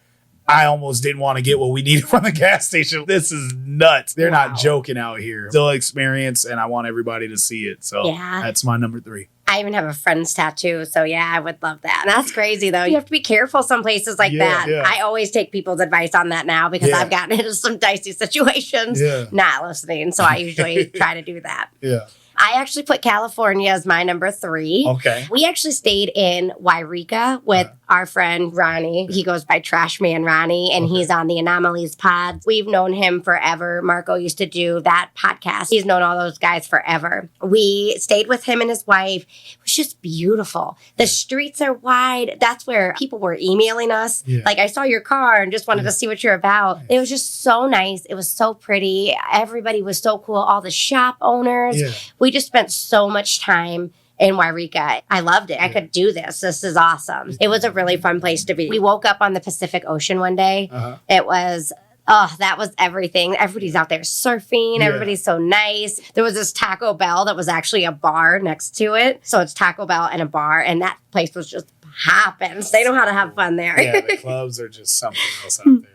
I almost didn't want to get what we needed from the gas station. This is nuts. They're not joking out here. Still experience, and I want everybody to see it. So that's my number 3. I even have a friend's tattoo. So yeah, I would love that. And that's crazy though. You have to be careful some places like that. Yeah. I always take people's advice on that now because I've gotten into some dicey situations not listening. So I usually try to do that. Yeah. I actually put California as my number 3. Okay. We actually stayed in Wairika with our friend Ronnie. He goes by Trash Man Ronnie, and he's on the Anomalies pod. We've known him forever. Marco used to do that podcast. He's known all those guys forever. We stayed with him and his wife. It was just beautiful. The streets are wide. That's where people were emailing us. Yeah. Like, I saw your car and just wanted to see what you're about. It was just so nice. It was so pretty. Everybody was so cool. All the shop owners. Yeah. We just spent so much time in Wairika. I loved it. I could do this. This is awesome. It was a really fun place to be. We woke up on the Pacific Ocean one day. It was, that was everything. Everybody's out there surfing. Yeah. Everybody's so nice. There was this Taco Bell that was actually a bar next to it. So it's Taco Bell and a bar. And that place was just hopping. They know how to have fun there. Yeah, the clubs are just something else out there.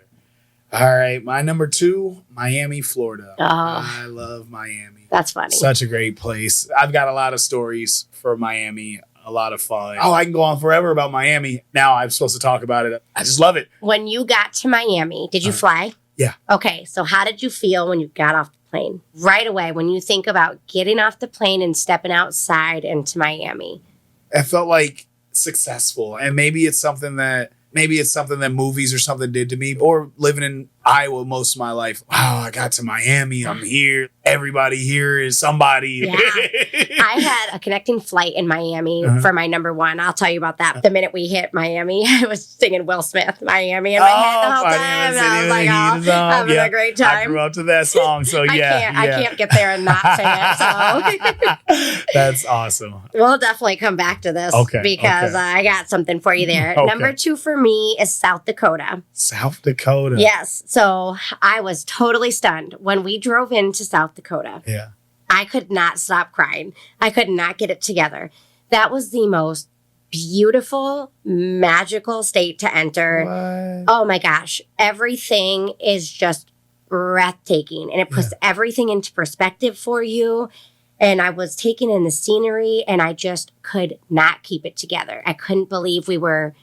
All right. My number 2, Miami, Florida. I love Miami. That's funny. Such a great place. I've got a lot of stories for Miami. A lot of fun. Oh, I can go on forever about Miami. Now I'm supposed to talk about it. I just love it. When you got to Miami, did you fly? Yeah. Okay. So how did you feel when you got off the plane? Right away, when you think about getting off the plane and stepping outside into Miami. I felt like successful. And maybe it's something that movies or something did to me, or living in Iowa most of my life. Wow, I got to Miami. I'm here. Everybody here is somebody. Yeah. I had a connecting flight in Miami for my number 1. I'll tell you about that. The minute we hit Miami, I was singing Will Smith, Miami, in my head the whole time. And I was like, having a great time. I grew up to that song, so I can't get there and not sing it. So that's awesome. We'll definitely come back to this because I got something for you there. Number 2 for me is South Dakota. South Dakota. Yes. So I was totally stunned when we drove into South Dakota. Yeah. I could not stop crying. I could not get it together. That was the most beautiful, magical state to enter. What? Oh my gosh. Everything is just breathtaking and it puts everything into perspective for you. And I was taking in the scenery and I just could not keep it together. I couldn't believe we were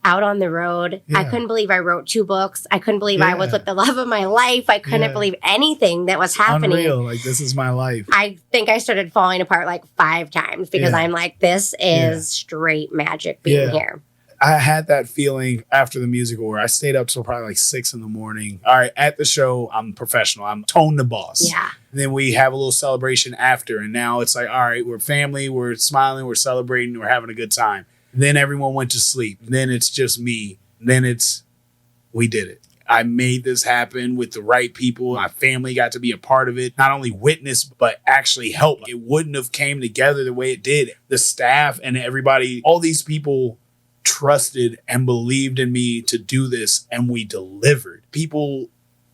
out on the road. Yeah. I couldn't believe I wrote 2 books. I couldn't believe I was with the love of my life. I couldn't believe anything that was happening. Unreal. Like, this is my life. I think I started falling apart like 5 times because I'm like, this is straight magic being here. I had that feeling after the musical where I stayed up till probably like 6 a.m. All right, at the show, I'm professional. I'm Tone the boss. Yeah. And then we have a little celebration after. And now it's like, all right, we're family. We're smiling. We're celebrating. We're having a good time. Then everyone went to sleep. Then it's just me. Then we did it. I made this happen with the right people. My family got to be a part of it. Not only witness, but actually help. It wouldn't have came together the way it did. The staff and everybody, all these people trusted and believed in me to do this, and we delivered. People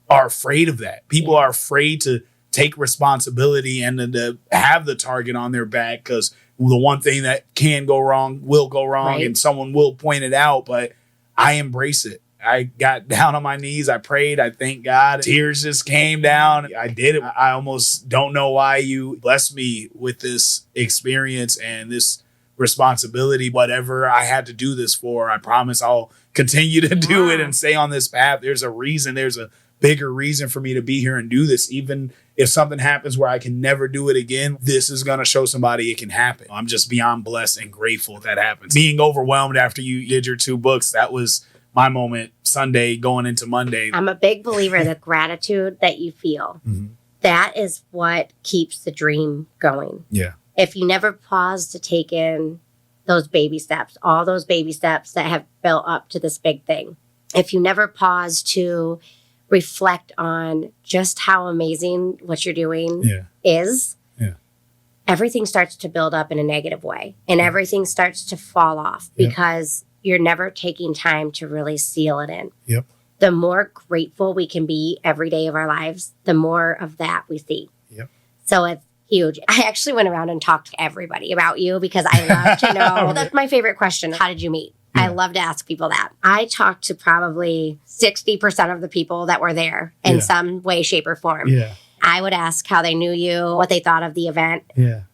are afraid of that. People are afraid to take responsibility and to have the target on their back, because the one thing that can go wrong will go wrong, and someone will point it out. But I embrace it. I got down on my knees. I prayed. I thanked God. Tears just came down. I did it. I almost don't know why you blessed me with this experience and this responsibility. Whatever I had to do this for, I promise I'll continue to do it and stay on this path. There's a reason. There's a bigger reason for me to be here and do this. Even if something happens where I can never do it again, this is going to show somebody it can happen. I'm just beyond blessed and grateful that happens. Being overwhelmed after you did your 2 books, that was my moment Sunday going into Monday. I'm a big believer that gratitude that you feel, that is what keeps the dream going. Yeah. If you never pause to take in those baby steps, all those baby steps that have built up to this big thing, if you never pause to reflect on just how amazing what you're doing is, everything starts to build up in a negative way, and everything starts to fall off because you're never taking time to really seal it in. Yep. The more grateful we can be every day of our lives, the more of that we see. Yep. So it's huge. I actually went around and talked to everybody about you because I love to know. That's my favorite question. How did you meet? I love to ask people that. I talked to probably 60% of the people that were there in some way, shape, or form. Yeah. I would ask how they knew you, what they thought of the event,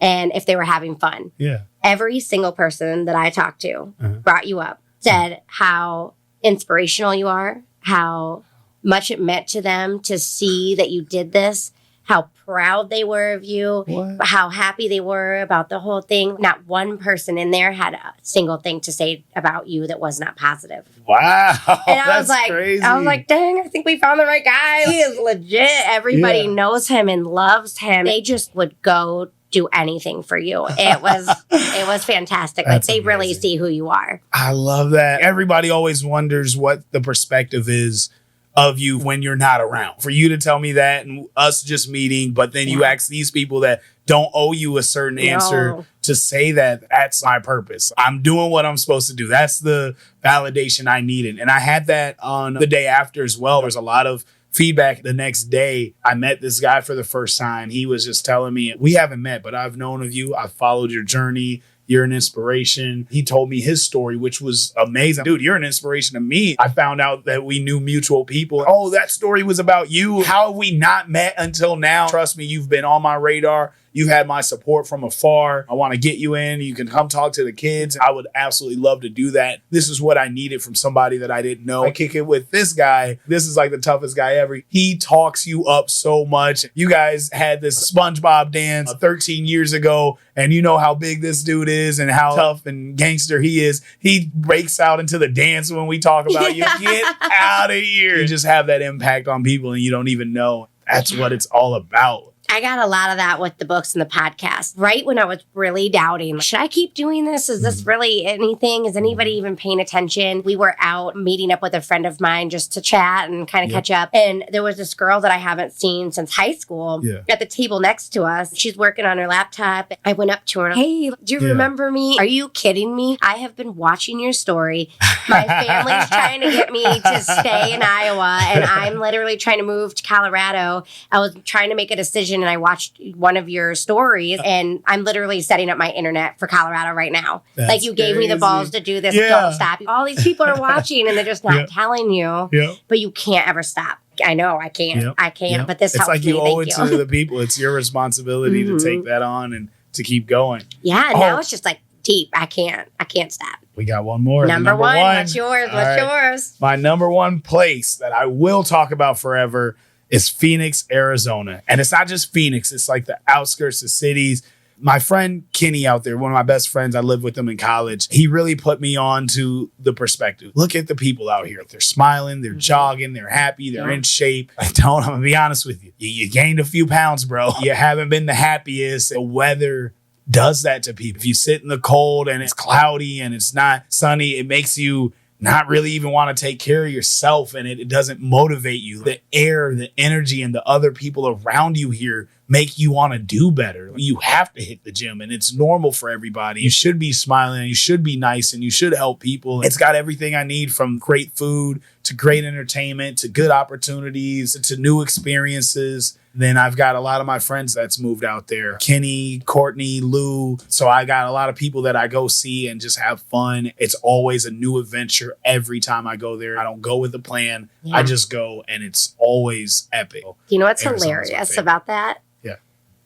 and if they were having fun. Yeah. Every single person that I talked to brought you up, said how inspirational you are, how much it meant to them to see that you did this, how proud they were of you, how happy they were about the whole thing. Not one person in there had a single thing to say about you that was not positive. Wow. And I crazy. I was like, dang, I think we found the right guy. He is legit. Everybody knows him and loves him. They just would go do anything for you. It was fantastic. Like they really see who you are. I love that. Everybody always wonders what the perspective is of you when you're not around. For you to tell me that and us just meeting, but then you ask these people that don't owe you a certain answer to say that, that's my purpose. I'm doing what I'm supposed to do. That's the validation I needed. And I had that on the day after as well. There's a lot of feedback the next day. I met this guy for the first time. He was just telling me, we haven't met, but I've known of you. I've followed your journey. You're an inspiration. He told me his story, which was amazing. Dude, you're an inspiration to me. I found out that we knew mutual people. Oh, that story was about you. How have we not met until now? Trust me, you've been on my radar. You've had my support from afar. I want to get you in. You can come talk to the kids. I would absolutely love to do that. This is what I needed from somebody that I didn't know. I kick it with this guy. This is like the toughest guy ever. He talks you up so much. You guys had this SpongeBob dance 13 years ago, and you know how big this dude is and how tough and gangster he is. He breaks out into the dance when we talk about you. Get out of here. You just have that impact on people and you don't even know. That's what it's all about. I got a lot of that with the books and the podcast. Right when I was really doubting, should I keep doing this? Is this really anything? Is anybody even paying attention? We were out meeting up with a friend of mine just to chat and kind of catch up. And there was this girl that I haven't seen since high school at the table next to us. She's working on her laptop. I went up to her. Hey, do you remember me? Are you kidding me? I have been watching your story. My family's trying to get me to stay in Iowa, and I'm literally trying to move to Colorado. I was trying to make a decision, and I watched one of your stories, and I'm literally setting up my internet for Colorado right now. That's like you gave me the balls to do this. Don't stop. All these people are watching, and they're just not telling you. But you can't ever stop. I know I can't. I can't. But this it's helps like me. you owe it to the people. It's your responsibility to take that on and to keep going. Yeah. Now it's just like deep. I can't stop. We got one more. Number one. What's yours? What's yours? My number one place that I will talk about forever is Phoenix, Arizona. And it's not just Phoenix. It's like the outskirts of cities. My friend Kenny out there, one of my best friends, I lived with him in college. He really put me on to the perspective. Look at the people out here. They're smiling, they're jogging, they're happy, they're in shape. I'm going to be honest with you. You gained a few pounds, bro. You haven't been the happiest. The weather does that to people. If you sit in the cold and it's cloudy and it's not sunny, it makes you not really even want to take care of yourself, and it doesn't motivate you. The air, the energy, and the other people around you here make you want to do better. You have to hit the gym, and it's normal for everybody. You should be smiling, and you should be nice, and you should help people. It's got everything I need, from great food to great entertainment to good opportunities to new experiences. Then I've got a lot of my friends that's moved out there. Kenny, Courtney, Lou. So I got a lot of people that I go see and just have fun. It's always a new adventure every time I go there. I don't go with a plan. Yeah. I just go, and it's always epic. You know what's Arizona's my hilarious favorite. about that? Yeah.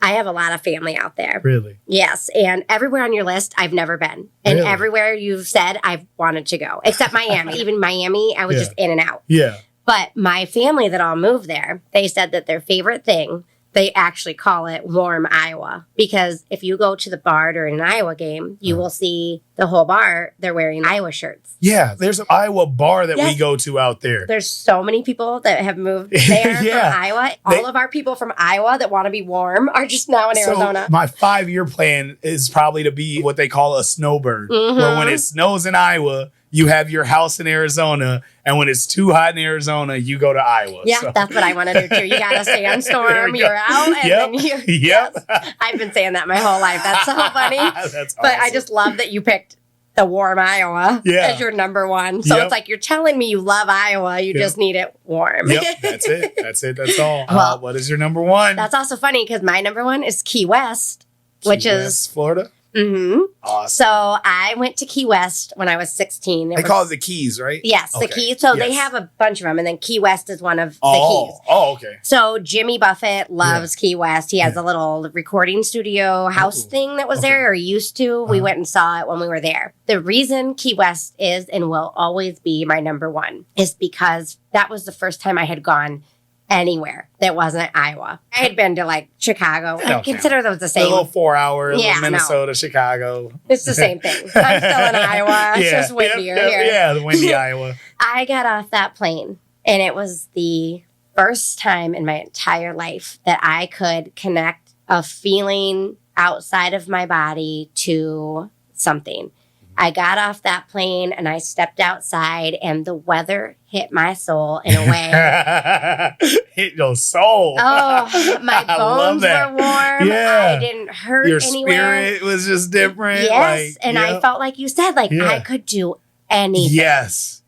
I have a lot of family out there. Really? Yes. And everywhere on your list, I've never been. And Really? everywhere you've said, I've wanted to go, except Miami. Even Miami, I was Yeah. just in and out. Yeah. But my family that all moved there, they said that their favorite thing, they actually call it warm Iowa. Because if you go to the bar during an Iowa game, you will see the whole bar, they're wearing Iowa shirts. Yeah. There's an Iowa bar that we Yes. go to out there. There's so many people that have moved there Yeah. from Iowa. All of our people from Iowa that want to be warm are just now in Arizona. So my 5-year plan is probably to be what they call a snowbird, Mhm. where when it snows in Iowa, you have your house in Arizona, and when it's too hot in Arizona, you go to Iowa. Yeah, So- that's what I want to do too. You got a There sandstorm, we go. you're out, and Yep. then you. Yep. Yes. I've been saying that my whole life. That's so funny. That's But I awesome. just love that you picked the warm Iowa Yeah. as your number one. So Yep. it's like you're telling me you love Iowa, you Yep. just need it warm. Yep, that's it. That's it. That's all. Well, What is your number one? That's also funny because my number one is Key West, which Key is. West, Florida. hmm Awesome. So I went to Key West when I was 16. They call it the Keys, right? Yes, the Okay. Keys. So they Yes. have a bunch of them, and then Key West is one of the Oh, Keys. oh, okay. So Jimmy Buffett loves Key West. He has Yeah. a little recording studio house Oh, thing that was okay. there, or used to. We Uh-huh. went and saw it when we were there. The reason Key West is and will always be my number one is because that was the first time I had gone anywhere that wasn't Iowa. I had been to like Chicago. I don't consider those the A same. little 4-hour, Yeah, no. Minnesota, Chicago. It's the same thing. I'm still in Iowa. It's Yeah, just windier yep, here. Yeah, the windy Iowa. I got off that plane, and it was the first time in my entire life that I could connect a feeling outside of my body to something. I got off that plane and I stepped outside, and the weather hit my soul in a way. Hit your soul. Oh, my I love bones that. were warm. Yeah. I didn't hurt Your anywhere. spirit was just different. Yes, and I yep. felt like you said, like Yeah. I could do anything. Yes.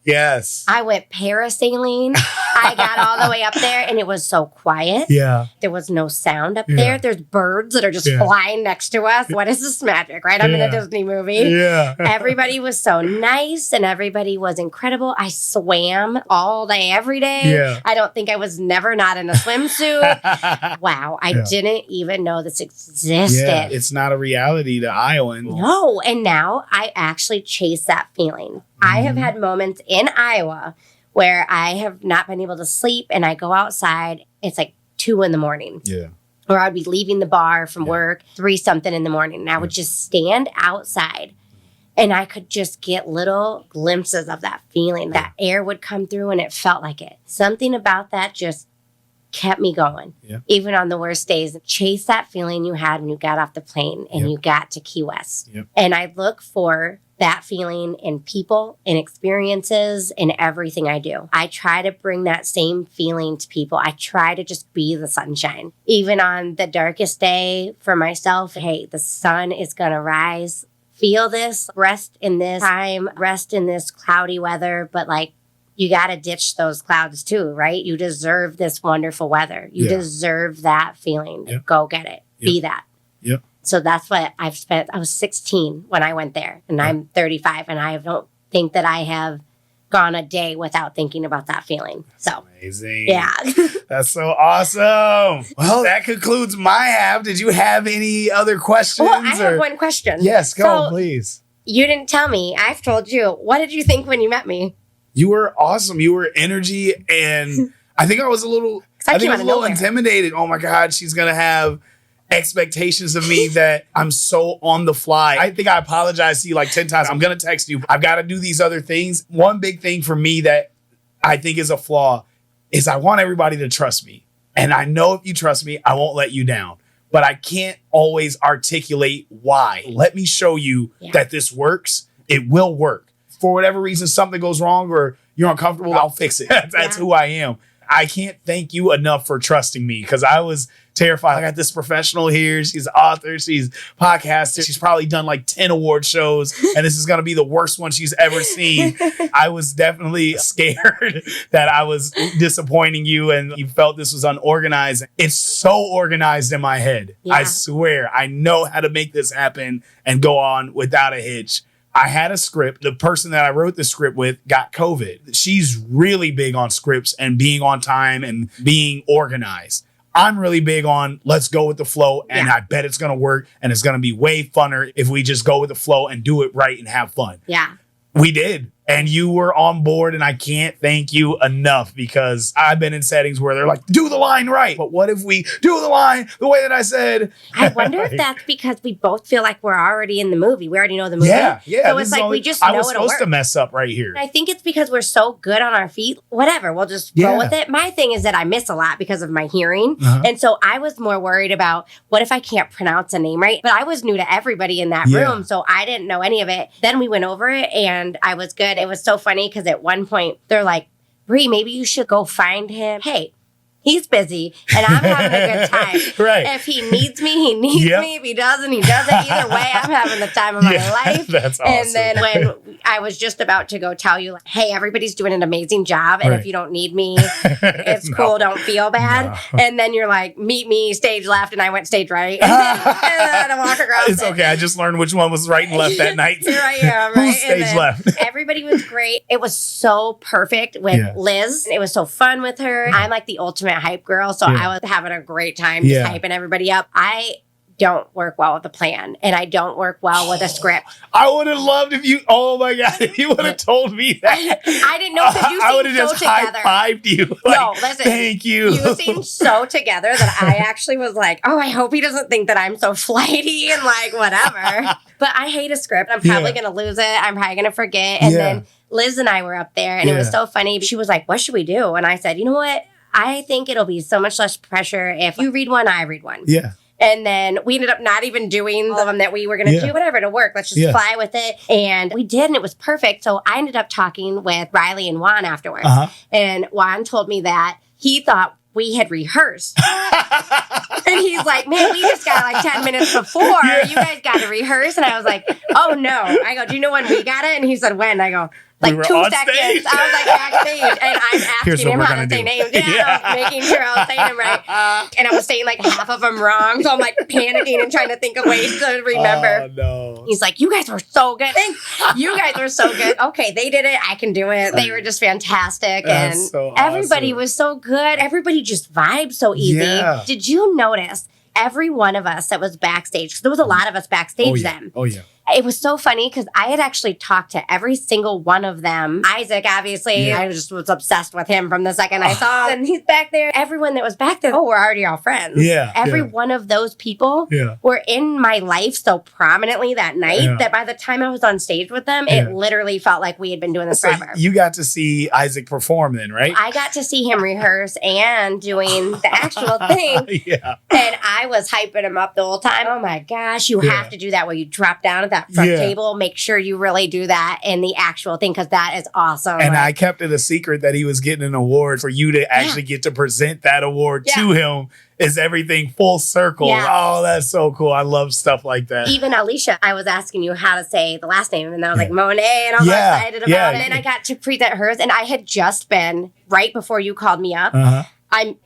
I went parasailing. I got all the way up there, and it was so quiet. Yeah. There was no sound up Yeah. there. There's birds that are just Yeah. flying next to us. What is this magic, right? I'm in a Yeah. Disney movie. Yeah. Everybody was so nice, and everybody was incredible. I swam all day, every day. Yeah. I don't think I was never not in a swimsuit. Wow, I Yeah. didn't even know this existed. Yeah, it's not a reality to Iowan. No, and now I actually chase that feeling. I have had moments in Iowa where I have not been able to sleep, and I go outside. It's like 2 a.m. Yeah. Or I'd be leaving the bar from Yeah. work 3-something in the morning, and I would just stand outside, and I could just get little glimpses of that feeling. That air would come through, and it felt like it. Something about that just kept me going. Yeah. Even on the worst days. Chase that feeling you had when you got off the plane and Yep. you got to Key West. Yep. And I look for that feeling in people, in experiences, in everything I do. I try to bring that same feeling to people. I try to just be the sunshine. Even on the darkest day for myself, hey, the sun is going to rise. Feel this, rest in this time, rest in this cloudy weather, but like, you got to ditch those clouds too, right? You deserve this wonderful weather. You Yeah. deserve that feeling. Yep. Go get it. Yep. Be that. Yep. So that's what I've spent. I was 16 when I went there, and I'm 35, and I don't think that I have gone a day without thinking about that feeling. So, Amazing. yeah. That's so awesome. Well, that concludes my half. Did you have any other questions? Well, I have or- one question. Yes, go, So, please. you didn't tell me. I've told you. What did you think when you met me? You were awesome. You were energy, and I think I was a little, I I think came I out was a of little nowhere. intimidated. Oh my God, she's gonna have expectations of me that I'm so on the fly. I think I apologized to you like 10 times. I'm gonna text you. I've got to do these other things. One big thing for me that I think is a flaw is I want everybody to trust me, and I know if you trust me, I won't let you down. But I can't always articulate why. Let me show you that this works. It will work. For whatever reason, something goes wrong or you're uncomfortable, I'll fix it. That's Yeah. who I am. I can't thank you enough for trusting me because I was terrified. I got this professional here. She's an author. She's a podcaster. She's probably done like 10 award shows, and this is going to be the worst one she's ever seen. I was definitely scared that I was disappointing you and you felt this was unorganized. It's so organized in my head. Yeah. I swear. I know how to make this happen and go on without a hitch. I had a script. The person that I wrote the script with got COVID. She's really big on scripts and being on time and being organized. I'm really big on let's go with the flow, and I bet it's going to work, and it's going to be way funner if we just go with the flow and do it right and have fun. Yeah. We did. And you were on board, and I can't thank you enough because I've been in settings where they're like, do the line right. But what if we do the line the way that I said? I wonder if that's because we both feel like we're already in the movie. We already know the movie. Yeah. So it's like we just know it'll work. I was supposed to mess up right here. I think it's because we're so good on our feet. Whatever. We'll just go with it. My thing is that I miss a lot because of my hearing. And so I was more worried about what if I can't pronounce a name right? But I was new to everybody in that room, so I didn't know any of it. Then we went over it, and I was good. It was so funny because at one point they're like, Bree, maybe you should go find him. Hey, he's busy and I'm having a good time. Right. If he needs me, he needs me. If he doesn't, he doesn't. Either way, I'm having the time of my life. That's awesome. And then when I was just about to go tell you, like, hey, everybody's doing an amazing job. And if you don't need me, it's cool. Don't feel bad. No. And then you're like, meet me stage left. And I went stage right. And then I walk across. It's okay. I just learned which one was right and left that night. Here I am. Right? Who's stage left? Everybody was great. It was so perfect with Liz. It was so fun with her. I'm like the ultimate hype girl. So I was having a great time just hyping everybody up. I don't work well with a plan, and I don't work well with a script. I would have loved if you, oh my God, if you would have told me that. I didn't know because you seemed so together. I would have just high-fived you. Like, no, listen. Thank you. You seemed so together that I actually was like, oh, I hope he doesn't think that I'm so flighty and like whatever. But I hate a script. I'm probably going to lose it. I'm probably going to forget. And then Liz and I were up there, and it was so funny. She was like, what should we do? And I said, you know what? I think it'll be so much less pressure if you read one, I read one. Yeah. And then we ended up not even doing all of them that we were going to do. Whatever, it'll work. Let's just fly with it. And we did, and it was perfect. So I ended up talking with Riley and Juan afterwards. And Juan told me that he thought we had rehearsed. And he's like, man, we just got like 10 minutes before. You guys got to rehearse. And I was like, oh, no. I go, do you know when we got it? And he said, when? I go, like 2 seconds. Stage. I was like backstage, and I'm asking him how to say names. I was making sure I was saying them right, and I was saying like half of them wrong. So I'm like panicking and trying to think of ways to remember. Oh no! He's like, "You guys were so good. You guys were so good. Okay, they did it. I can do it. They were just fantastic, and so everybody was so good. Everybody just vibed so easy. Yeah. Did you notice?" Every one of us that was backstage, because there was a lot of us backstage then. Oh, yeah. It was so funny because I had actually talked to every single one of them. Isaac, obviously, I just was obsessed with him from the second I saw him. And he's back there. Everyone that was back there, we're already all friends. Yeah. Every one of those people were in my life so prominently that night that by the time I was on stage with them, it literally felt like we had been doing this forever. You got to see Isaac perform then, right? I got to see him rehearse and doing the actual thing. And I was hyping him up the whole time. Oh my gosh, you have to do that where you drop down at that front table. Make sure you really do that in the actual thing because that is awesome. And I kept it a secret that he was getting an award for you to actually get to present that award to him. Is everything full circle? Oh, that's so cool. I love stuff like that. Even Alicia, I was asking you how to say the last name, and I was like Monet, and I was excited about it. And I got to present hers, and I had just been right before you called me up. I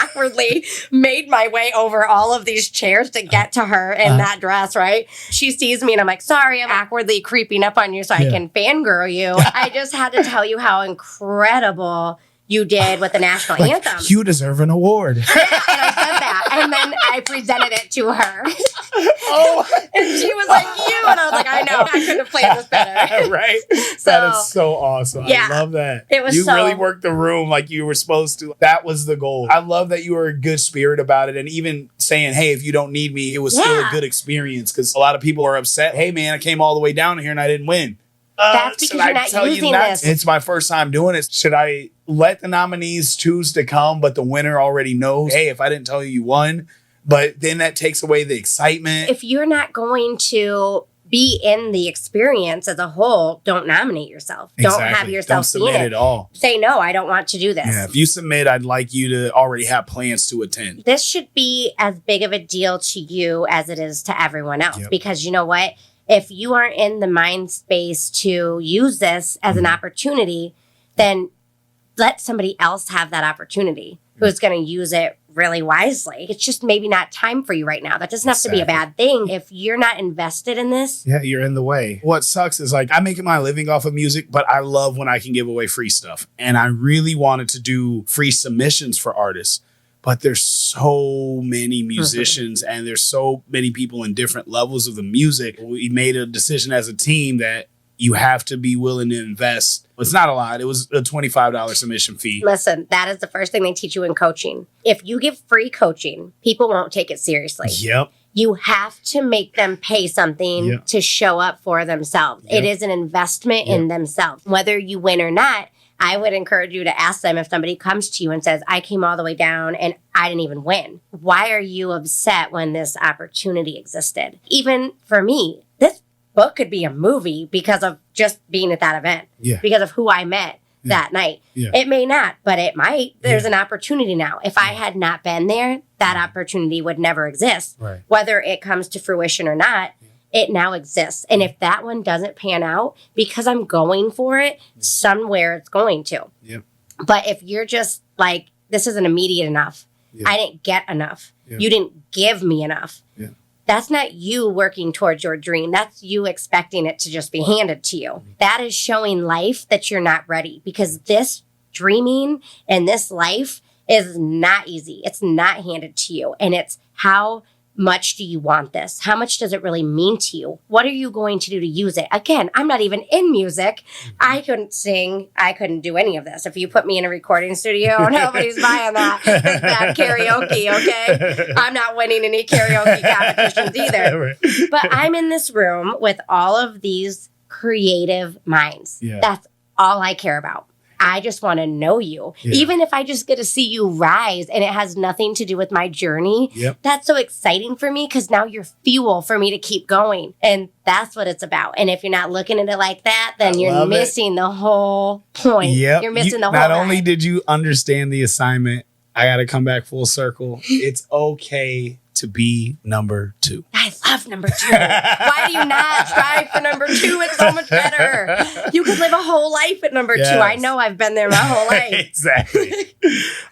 awkwardly made my way over all of these chairs to get to her in that dress, right? She sees me and I'm like, sorry, I'm awkwardly creeping up on you so I can fangirl you. I just had to tell you how incredible you did with the national anthem. You deserve an award. And I said that. And then I presented it to her. And she was like, you. And I was like, I know. I couldn't have played this better. Right? So, that is so awesome. I love that. It was you really worked the room like you were supposed to. That was the goal. I love that you were a good spirit about it. And even saying, hey, if you don't need me, it was still a good experience. Because a lot of people are upset. Hey, man, I came all the way down here and I didn't win. That's because you're not using this. It's my first time doing it. Should I let the nominees choose to come, but the winner already knows, hey, if I didn't tell you, you won? But then that takes away the excitement. If you're not going to be in the experience as a whole, don't nominate yourself. Don't have yourself submit seen at all. Say, no, I don't want to do this. Yeah, if you submit, I'd like you to already have plans to attend. This should be as big of a deal to you as it is to everyone else. Yep. Because you know what? If you aren't in the mind space to use this as an opportunity, then let somebody else have that opportunity who's going to use it really wisely. It's just maybe not time for you right now. That doesn't have to be a bad thing. If you're not invested in this. Yeah, you're in the way. What sucks is like I make my living off of music, but I love when I can give away free stuff. And I really wanted to do free submissions for artists. But there's so many musicians and there's so many people in different levels of the music. We made a decision as a team that you have to be willing to invest. It's not a lot. It was a $25 submission fee. Listen, that is the first thing they teach you in coaching. If you give free coaching, people won't take it seriously. Yep. You have to make them pay something to show up for themselves. It is an investment in themselves. Whether you win or not, I would encourage you to ask them if somebody comes to you and says, I came all the way down and I didn't even win. Why are you upset when this opportunity existed? Even for me, this book could be a movie because of just being at that event, because of who I met that night. It may not, but it might. There's an opportunity now. If I had not been there, that opportunity would never exist. Right. Whether it comes to fruition or not, it now exists. And if that one doesn't pan out, because I'm going for it, somewhere it's going to. But if you're just like, this isn't immediate enough, I didn't get enough, you didn't give me enough. That's not you working towards your dream. That's you expecting it to just be handed to you. That is showing life that you're not ready, because this dreaming and this life is not easy. It's not handed to you. And it's how much do you want this? How much does it really mean to you? What are you going to do to use it? Again, I'm not even in music. I couldn't sing. I couldn't do any of this. If you put me in a recording studio, nobody's buying that. It's bad karaoke, okay? I'm not winning any karaoke competitions either. But I'm in this room with all of these creative minds. That's all I care about. I just want to know you. Even if I just get to see you rise and it has nothing to do with my journey, that's so exciting for me, because now you're fuel for me to keep going. And that's what it's about. And if you're not looking at it like that, then you're missing the whole point. You're missing the whole Not only did you understand the assignment, I got to come back full circle. It's okay to be number 2. I love number 2. Why do you not strive for number 2? It's so much better. You could live a whole life at number 2. I know, I've been there my whole life. Exactly.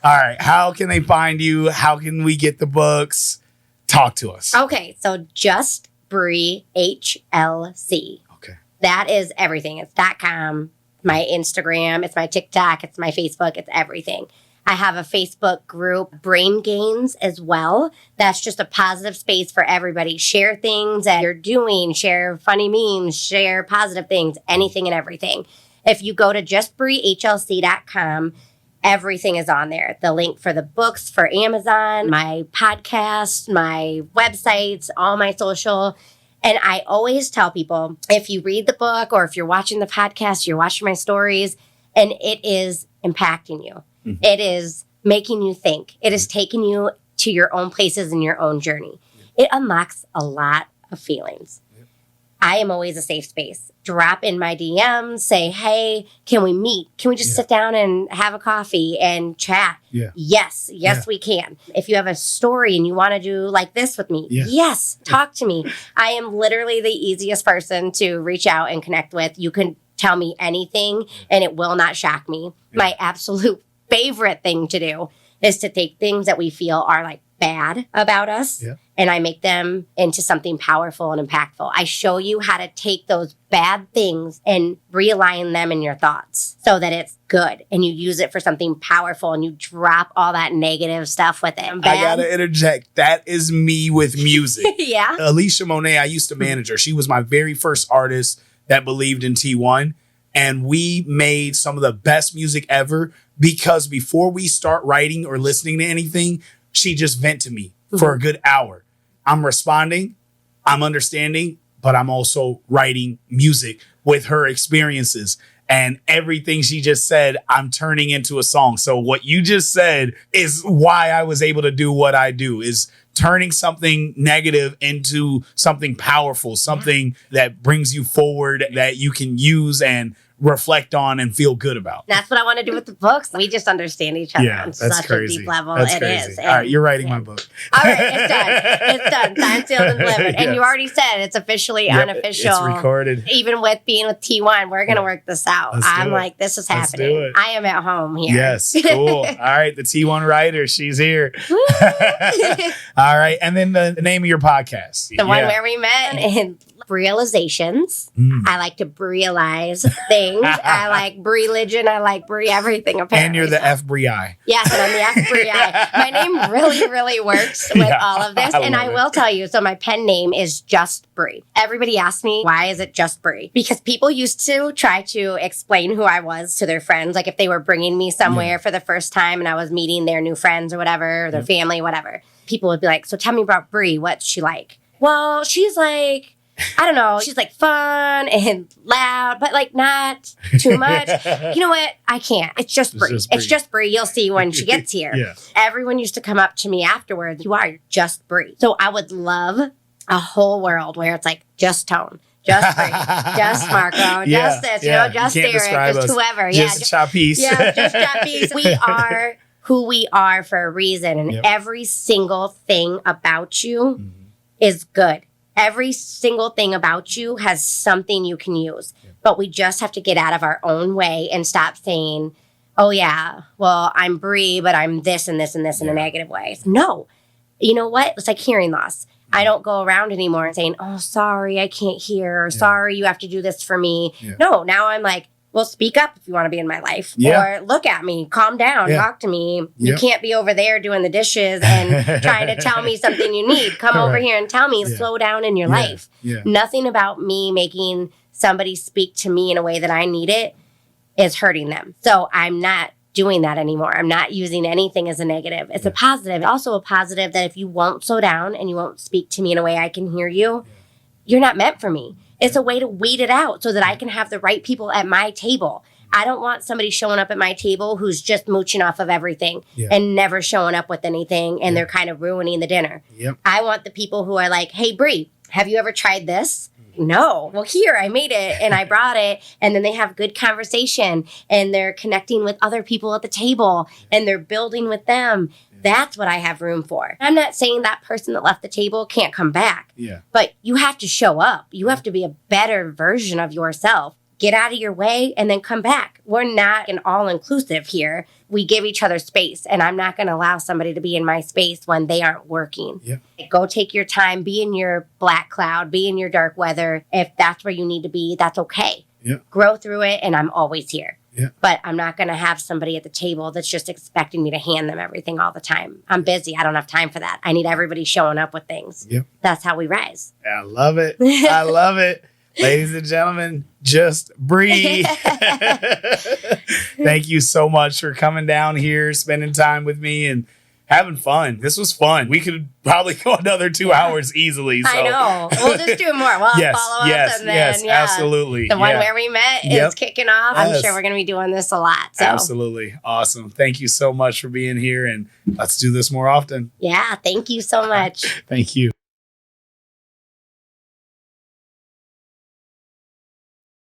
All right. How can they find you? How can we get the books? Talk to us. Okay. So Just Bree HLC. Okay. That is everything. It's .com, my Instagram, it's my TikTok, it's my Facebook, it's everything. I have a Facebook group, Brain Gains, as well. That's just a positive space for everybody. Share things that you're doing, share funny memes, share positive things, anything and everything. If you go to justbreehlc.com, everything is on there. The link for the books, for Amazon, my podcast, my websites, all my social. And I always tell people, if you read the book or if you're watching the podcast, you're watching my stories, and it is impacting you. It is making you think. It is taking you to your own places in your own journey. It unlocks a lot of feelings. I am always a safe space. Drop in my DMs, say, hey, can we meet? Can we just sit down and have a coffee and chat? Yes, we can. If you have a story and you want to do like this with me, yes, talk to me. I am literally the easiest person to reach out and connect with. You can tell me anything and it will not shock me. My absolute favorite thing to do is to take things that we feel are like bad about us and I make them into something powerful and impactful. I show you how to take those bad things and realign them in your thoughts so that it's good and you use it for something powerful and you drop all that negative stuff with it. I gotta interject. That is me with music. Alicia Monet, I used to manage her. She was my very first artist that believed in T1. And we made some of the best music ever because before we start writing or listening to anything, she just vent to me for a good hour. I'm responding, I'm understanding, but I'm also writing music with her experiences. And everything she just said, I'm turning into a song. So what you just said is why I was able to do what I do, is turning something negative into something powerful, something that brings you forward, that you can use and reflect on and feel good about. That's what I want to do with the books. We just understand each other on such crazy. a deep level. That's it crazy. is. All right, you're writing my book. All right, it's done. It's done. Signed, sealed, and delivered. And Yes. you already said it's officially unofficial. It's recorded. Even with being with T1, we're going to work this out. I'm like, this is Let's do happening. it. I am at home here. Yes, cool. All right, the T1 writer, she's here. All right, and then the name of your podcast. The one where we met in Realizations. I like to realize things. I like religion. I like everything, apparently. And you're the F-Bri. Yes, and I'm the F-Bri. My name really, really works with all of this. And I will tell you, so my pen name is Just Bri. Everybody asks me, why is it Just Bri? Because people used to try to explain who I was to their friends. Like if they were bringing me somewhere for the first time and I was meeting their new friends or whatever, or their family, whatever. People would be like, so tell me about Bri. What's she like? Well, she's like, I don't know. She's like fun and loud, but like not too much. You know what? I can't. It's just Bri. It's just Bri. You'll see when she gets here. Everyone used to come up to me afterwards. You're just Bri. So I would love a whole world where it's like just Tone, just Bri, just Marco, just this, just Derek, just whoever. Just Chappice. Yeah, just Chappice. We are who we are for a reason. And every single thing about you is good. Every single thing about you has something you can use. But we just have to get out of our own way and stop saying, oh, yeah, well, I'm Bri, but I'm this and this and this in a negative way. No. You know what? It's like hearing loss. I don't go around anymore and saying, oh, sorry, I can't hear. Or sorry, you have to do this for me. No, now I'm like, well, speak up if you want to be in my life. Or look at me, calm down, talk to me. You can't be over there doing the dishes and trying to tell me something you need. Come over here and tell me, slow down in your life. Nothing about me making somebody speak to me in a way that I need it is hurting them. So I'm not doing that anymore. I'm not using anything as a negative. It's a positive. Also a positive that if you won't slow down and you won't speak to me in a way I can hear you, you're not meant for me. It's a way to weed it out so that I can have the right people at my table. I don't want somebody showing up at my table who's just mooching off of everything and never showing up with anything and they're kind of ruining the dinner. I want the people who are like, hey, Bri, have you ever tried this? No. Well, here, I made it and I brought it. And then they have good conversation and they're connecting with other people at the table and they're building with them. That's what I have room for. I'm not saying that person that left the table can't come back. But you have to show up. You have to be a better version of yourself. Get out of your way and then come back. We're not an all-inclusive here. We give each other space. And I'm not going to allow somebody to be in my space when they aren't working. Go take your time. Be in your black cloud. Be in your dark weather. If that's where you need to be, that's okay. Grow through it. And I'm always here. But I'm not going to have somebody at the table that's just expecting me to hand them everything all the time. I'm busy. I don't have time for that. I need everybody showing up with things. That's how we rise. I love it. I love it. Ladies and gentlemen, Just Bri. Thank you so much for coming down here, spending time with me and having fun. This was fun. We could probably go another 2 hours easily. So. I know. We'll just do more. We'll follow up and then absolutely. The one where we met is kicking off. I'm sure we're going to be doing this a lot. So. Absolutely. Awesome. Thank you so much for being here and let's do this more often. Yeah. Thank you so much. Thank you.